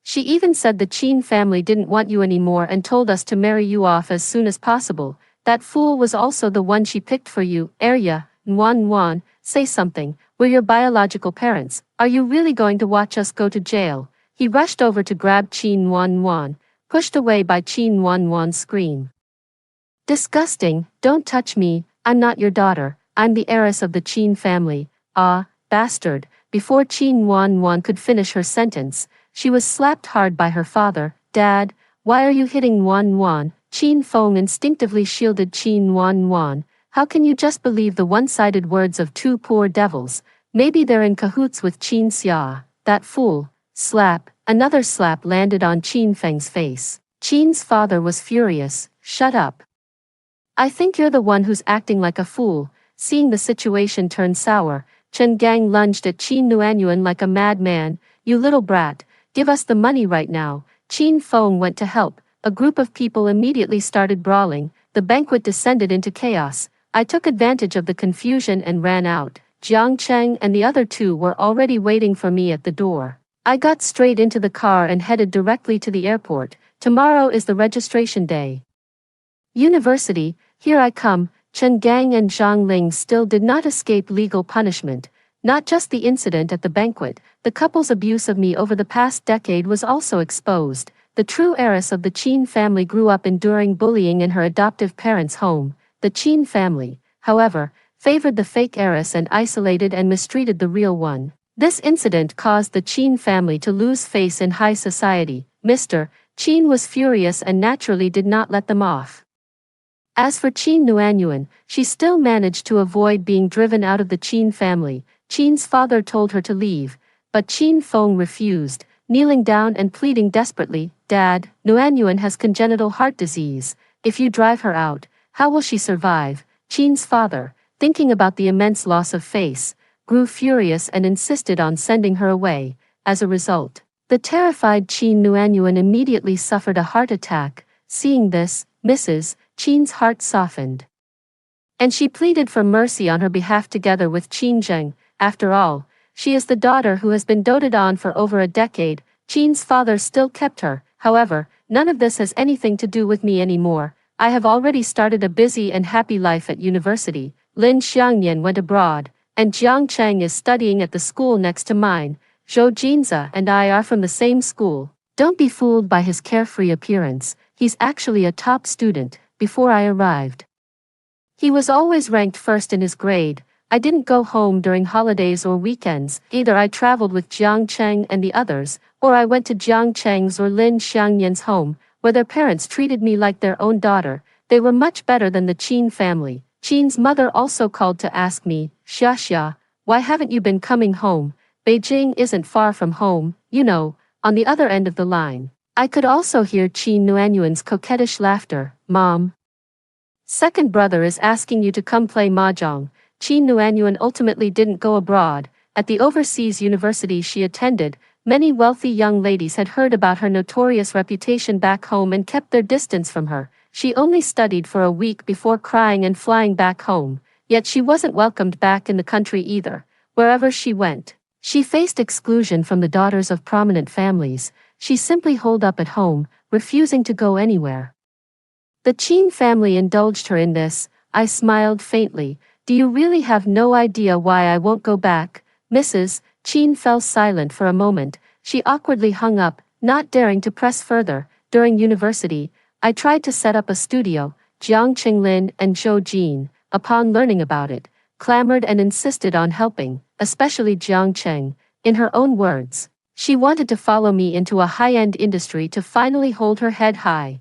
she even said the Qin family didn't want you anymore and told us to marry you off as soon as possible. That fool was also the one she picked for you. Arya, Nguyen Nguyen, say something. We're your biological parents. Are you really going to watch us go to jail? He rushed over to grab Qin Nguyen Nguyen, pushed away by Qin Wanwan's scream. Disgusting, don't touch me, I'm not your daughter, I'm the heiress of the Qin family. Ah, bastard. Before Qin Wanwan could finish her sentence, she was slapped hard by her father. Dad, why are you hitting Wanwan? Qin Feng instinctively shielded Qin Wanwan. How can you just believe the one-sided words of two poor devils? Maybe they're in cahoots with Qin Xia. That fool. Slap. Another slap landed on Qin Feng's face. Qin's father was furious. Shut up. I think you're the one who's acting like a fool. Seeing the situation turn sour, Chen Gang lunged at Qin Nuanyuan like a madman. You little brat, give us the money right now. Qin Feng went to help. A group of people immediately started brawling. The banquet descended into chaos. I took advantage of the confusion and ran out. Jiang Cheng and the other two were already waiting for me at the door. I got straight into the car and headed directly to the airport. Tomorrow is the registration day. University, here I come. Chen Gang and Zhang Ling still did not escape legal punishment. Not just the incident at the banquet, the couple's abuse of me over the past decade was also exposed. The true heiress of the Qin family grew up enduring bullying in her adoptive parents' home. The Qin family, however, favored the fake heiress and isolated and mistreated the real one. This incident caused the Qin family to lose face in high society. Mr. Qin was furious and naturally did not let them off. As for Qin Nuanyuan, she still managed to avoid being driven out of the Qin family. Qin's father told her to leave, but Qin Feng refused, kneeling down and pleading desperately, Dad, Nuanyuan has congenital heart disease. If you drive her out, how will she survive? Qin's father, thinking about the immense loss of face, grew furious and insisted on sending her away. As a result, the terrified Qin Nuanyuan immediately suffered a heart attack. Seeing this, Mrs. Qin's heart softened, and she pleaded for mercy on her behalf together with Qin Zheng. After all, she is the daughter who has been doted on for over a decade. Qin's father still kept her. However, none of this has anything to do with me anymore. I have already started a busy and happy life at university. Lin Xiangnian went abroad, and Jiang Cheng is studying at the school next to mine. Zhou Jinza and I are from the same school. Don't be fooled by his carefree appearance. He's actually a top student. Before I arrived, he was always ranked first in his grade. I didn't go home during holidays or weekends. Either I traveled with Jiang Cheng and the others, or I went to Jiang Cheng's or Lin Xiangnian's home, where their parents treated me like their own daughter. They were much better than the Qin family. Qin's mother also called to ask me, Xia, why haven't you been coming home? Beijing isn't far from home, you know, on the other end of the line. I could also hear Qin Nuanyuan's coquettish laughter. Mom, second brother is asking you to come play mahjong. Qin Nuanyuan ultimately didn't go abroad. At the overseas university she attended, many wealthy young ladies had heard about her notorious reputation back home and kept their distance from her. She only studied for a week before crying and flying back home. Yet she wasn't welcomed back in the country either. Wherever she went, she faced exclusion from the daughters of prominent families. She simply holed up at home, refusing to go anywhere. The Qin family indulged her in this. I smiled faintly. Do you really have no idea why I won't go back? Mrs. Qin fell silent for a moment. She awkwardly hung up, not daring to press further. During university, I tried to set up a studio. Jiang Qinglin and Zhou Jin, upon learning about it, clamored and insisted on helping, especially Jiang Cheng. In her own words, she wanted to follow me into a high-end industry to finally hold her head high.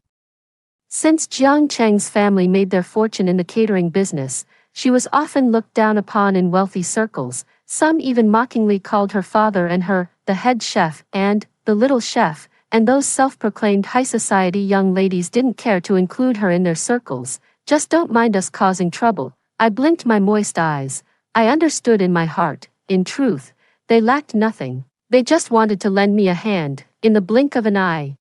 Since Jiang Cheng's family made their fortune in the catering business, she was often looked down upon in wealthy circles. Some even mockingly called her father and her, the head chef, and the little chef, and those self-proclaimed high society young ladies didn't care to include her in their circles. Just don't mind us causing trouble. I blinked my moist eyes. I understood in my heart. In truth, they lacked nothing. They just wanted to lend me a hand. In the blink of an eye,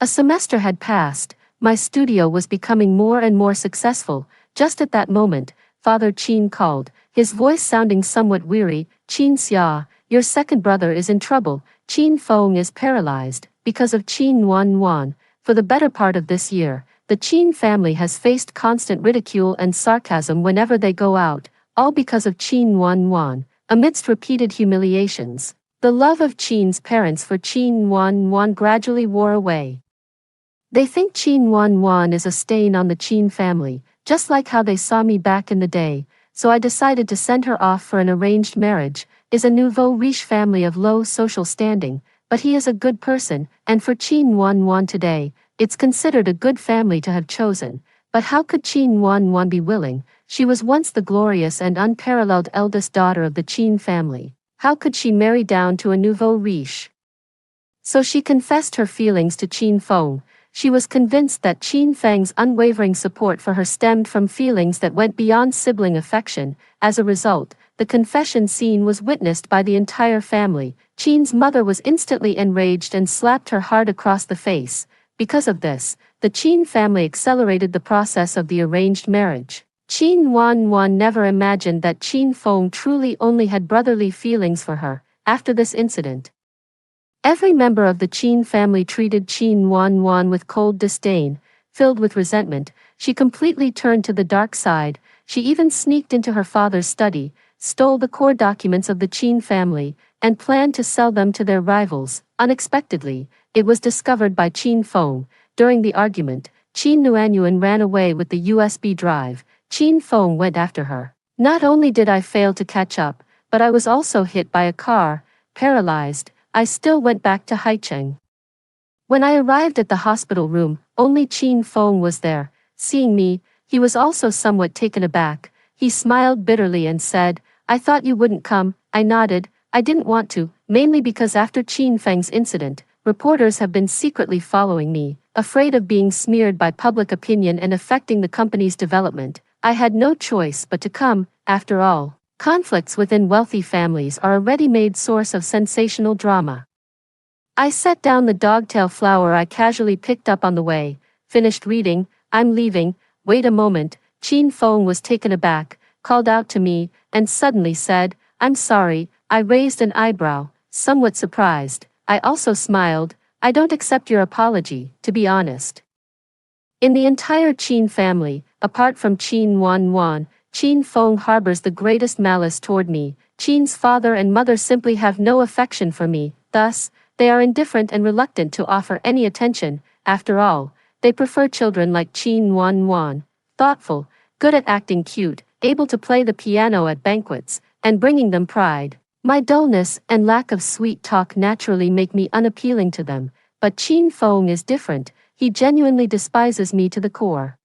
a semester had passed. My studio was becoming more and more successful. Just at that moment, Father Qin called, his voice sounding somewhat weary. Qin Xia, your second brother is in trouble. Qin Feng is paralyzed because of Qin Wanwan. For the better part of this year, the Qin family has faced constant ridicule and sarcasm whenever they go out, all because of Qin Wanwan. Amidst repeated humiliations, the love of Qin's parents for Qin Wanwan gradually wore away. They think Qin Wan Wan is a stain on the Qin family, just like how they saw me back in the day, so I decided to send her off for an arranged marriage. Is a nouveau riche family of low social standing, but he is a good person, and for Qin Wan Wan today, it's considered a good family to have chosen. But how could Qin Wan Wan be willing? She was once the glorious and unparalleled eldest daughter of the Qin family. How could she marry down to a nouveau riche? So she confessed her feelings to Qin Feng. She was convinced that Qin Feng's unwavering support for her stemmed from feelings that went beyond sibling affection. As a result, the confession scene was witnessed by the entire family. Qin's mother was instantly enraged and slapped her hard across the face. Because of this, the Qin family accelerated the process of the arranged marriage. Qin Wan Wan never imagined that Qin Feng truly only had brotherly feelings for her. After this incident, every member of the Qin family treated Qin Wan Wan with cold disdain. Filled with resentment, she completely turned to the dark side. She even sneaked into her father's study, stole the core documents of the Qin family, and planned to sell them to their rivals. Unexpectedly, it was discovered by Qin Feng. During the argument, Qin Nuanyuan ran away with the USB drive. Qin Feng went after her. Not only did I fail to catch up, but I was also hit by a car. Paralyzed, I still went back to Haicheng. When I arrived at the hospital room, only Qin Feng was there. Seeing me, he was also somewhat taken aback. He smiled bitterly and said, "I thought you wouldn't come." I nodded. I didn't want to, mainly because after Qin Feng's incident, reporters have been secretly following me, afraid of being smeared by public opinion and affecting the company's development. I had no choice but to come. After all, conflicts within wealthy families are a ready-made source of sensational drama. I set down the dogtail flower I casually picked up on the way. Finished reading. "I'm leaving." "Wait a moment." Qin Feng was taken aback, called out to me, and suddenly said, "I'm sorry." I raised an eyebrow, somewhat surprised. I also smiled. "I don't accept your apology, to be honest." In the entire Qin family, apart from Qin Wan Wan, Qin Feng harbors the greatest malice toward me. Qin's father and mother simply have no affection for me, thus, they are indifferent and reluctant to offer any attention. After all, they prefer children like Qin Wan Wan, thoughtful, good at acting cute, able to play the piano at banquets, and bringing them pride. My dullness and lack of sweet talk naturally make me unappealing to them, but Qin Feng is different. He genuinely despises me to the core.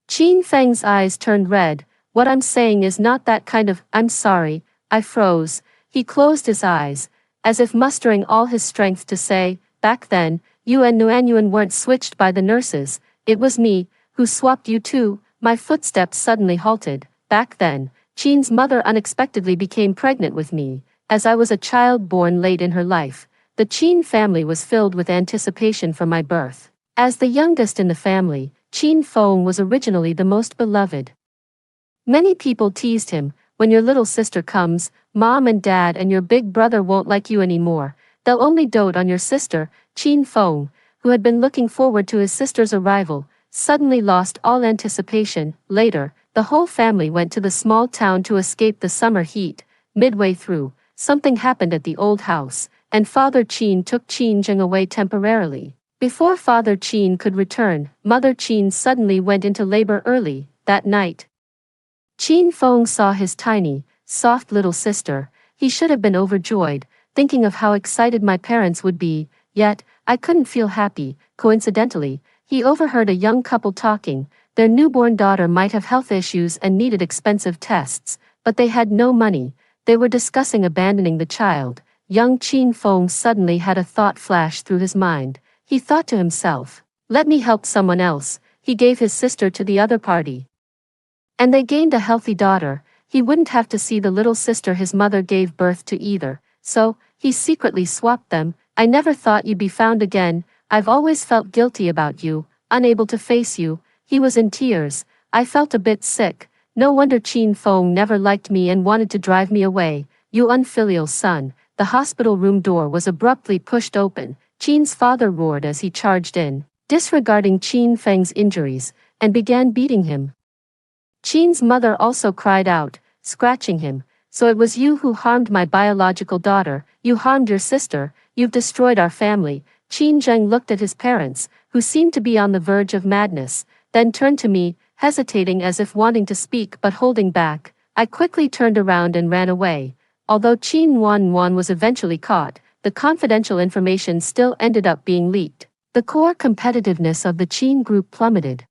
Qin Feng's eyes turned red. "What I'm saying is not that kind of." "I'm sorry." I froze. He closed his eyes, as if mustering all his strength to say, "Back then, you and Nuanyuan weren't switched by the nurses. It was me who swapped you two." My footsteps suddenly halted. Back then, Qin's mother unexpectedly became pregnant with me, as I was a child born late in her life. The Qin family was filled with anticipation for my birth. As the youngest in the family, Qin Feng was originally the most beloved. Many people teased him, "When your little sister comes, mom and dad and your big brother won't like you anymore. They'll only dote on your sister." Qin Feng, who had been looking forward to his sister's arrival, suddenly lost all anticipation. Later, the whole family went to the small town to escape the summer heat. Midway through, something happened at the old house, and Father Qin took Qin Zheng away temporarily. Before Father Qin could return, Mother Qin suddenly went into labor early. That night, Qin Feng saw his tiny, soft little sister. He should have been overjoyed, thinking of how excited my parents would be, yet, I couldn't feel happy. Coincidentally, he overheard a young couple talking. Their newborn daughter might have health issues and needed expensive tests, but they had no money. They were discussing abandoning the child. Young Qin Feng suddenly had a thought flash through his mind. He thought to himself, "Let me help someone else." He gave his sister to the other party, and they gained a healthy daughter. He wouldn't have to see the little sister his mother gave birth to either, so he secretly swapped them. "I never thought you'd be found again. I've always felt guilty about you, unable to face you." He was in tears. I felt a bit sick. No wonder Qin Feng never liked me and wanted to drive me away. "You unfilial son." The hospital room door was abruptly pushed open. Qin's father roared as he charged in, disregarding Qin Feng's injuries, and began beating him. Qin's mother also cried out, scratching him. "So it was you who harmed my biological daughter. You harmed your sister. You've destroyed our family." Qin Zheng looked at his parents, who seemed to be on the verge of madness, then turned to me, hesitating as if wanting to speak but holding back. I quickly turned around and ran away. Although Qin Wanwan was eventually caught, the confidential information still ended up being leaked. The core competitiveness of the Qin group plummeted.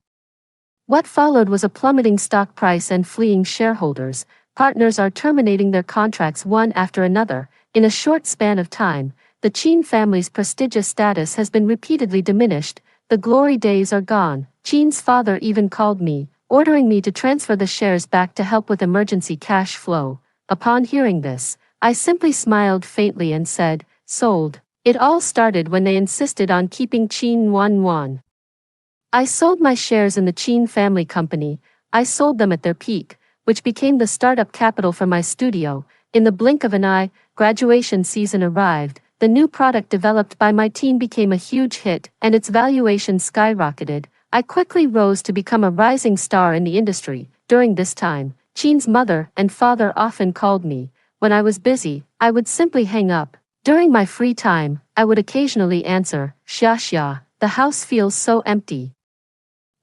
What followed was a plummeting stock price and fleeing shareholders. Partners are terminating their contracts one after another. In a short span of time, the Qin family's prestigious status has been repeatedly diminished. The glory days are gone. Qin's father even called me, ordering me to transfer the shares back to help with emergency cash flow. Upon hearing this, I simply smiled faintly and said, "Sold." It all started when they insisted on keeping Qin Wanwan. I sold my shares in the Qin family company. I sold them at their peak, which became the startup capital for my studio. In the blink of an eye, graduation season arrived. The new product developed by my team became a huge hit, and its valuation skyrocketed. I quickly rose to become a rising star in the industry. During this time, Qin's mother and father often called me. When I was busy, I would simply hang up. During my free time, I would occasionally answer, "Xia xia, the house feels so empty.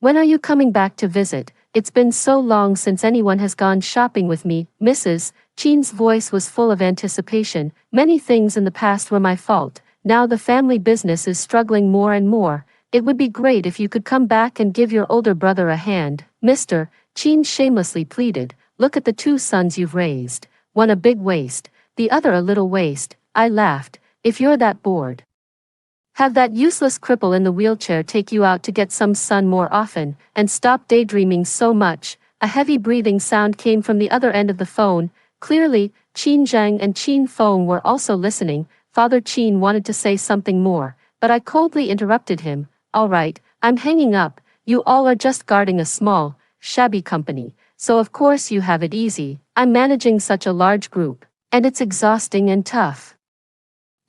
When are you coming back to visit? It's been so long since anyone has gone shopping with me, Mrs." Qin's voice was full of anticipation. Many things in the past were my fault. Now the family business is struggling more and more. It would be great if you could come back and give your older brother a hand, Mr. Qin shamelessly pleaded. Look at the two sons you've raised. One a big waist, the other a little waist. I laughed. If you're that bored, have that useless cripple in the wheelchair take you out to get some sun more often, and stop daydreaming so much. A heavy breathing sound came from the other end of the phone. Clearly, Qin Zhang and Qin Feng were also listening. Father Qin wanted to say something more, but I coldly interrupted him. All right, I'm hanging up. You all are just guarding a small, shabby company, so of course you have it easy. I'm managing such a large group, and it's exhausting and tough.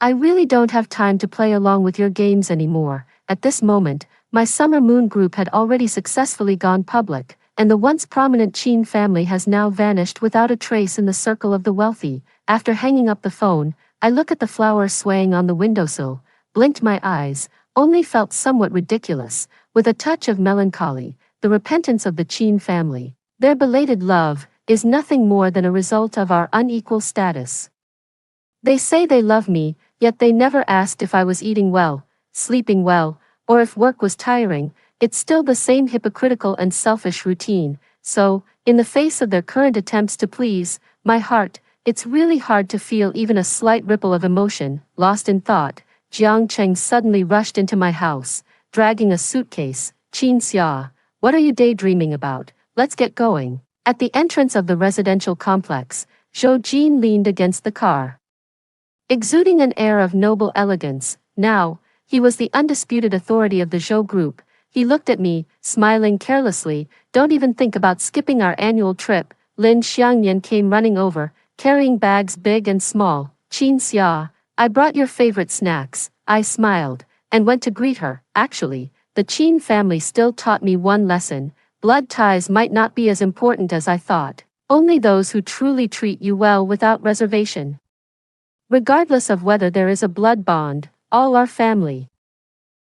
I really don't have time to play along with your games anymore. At this moment, my Summer Moon group had already successfully gone public, and the once prominent Qin family has now vanished without a trace in the circle of the wealthy. After hanging up the phone, I looked at the flowers swaying on the windowsill, blinked my eyes, only felt somewhat ridiculous, with a touch of melancholy, the repentance of the Qin family. Their belated love is nothing more than a result of our unequal status. They say they love me, yet they never asked if I was eating well, sleeping well, or if work was tiring. It's still the same hypocritical and selfish routine. So, in the face of their current attempts to please my heart, it's really hard to feel even a slight ripple of emotion. Lost in thought, Jiang Cheng suddenly rushed into my house, dragging a suitcase. "Qin Xia, what are you daydreaming about? Let's get going." At the entrance of the residential complex, Zhou Jin leaned against the car, exuding an air of noble elegance. Now, he was the undisputed authority of the Zhou group. He looked at me, smiling carelessly. "Don't even think about skipping our annual trip." Lin Xiangyan came running over, carrying bags big and small. "Qin Xia, I brought your favorite snacks." I smiled, and went to greet her. Actually, the Qin family still taught me one lesson. Blood ties might not be as important as I thought. Only those who truly treat you well without reservation, regardless of whether there is a blood bond, all are family.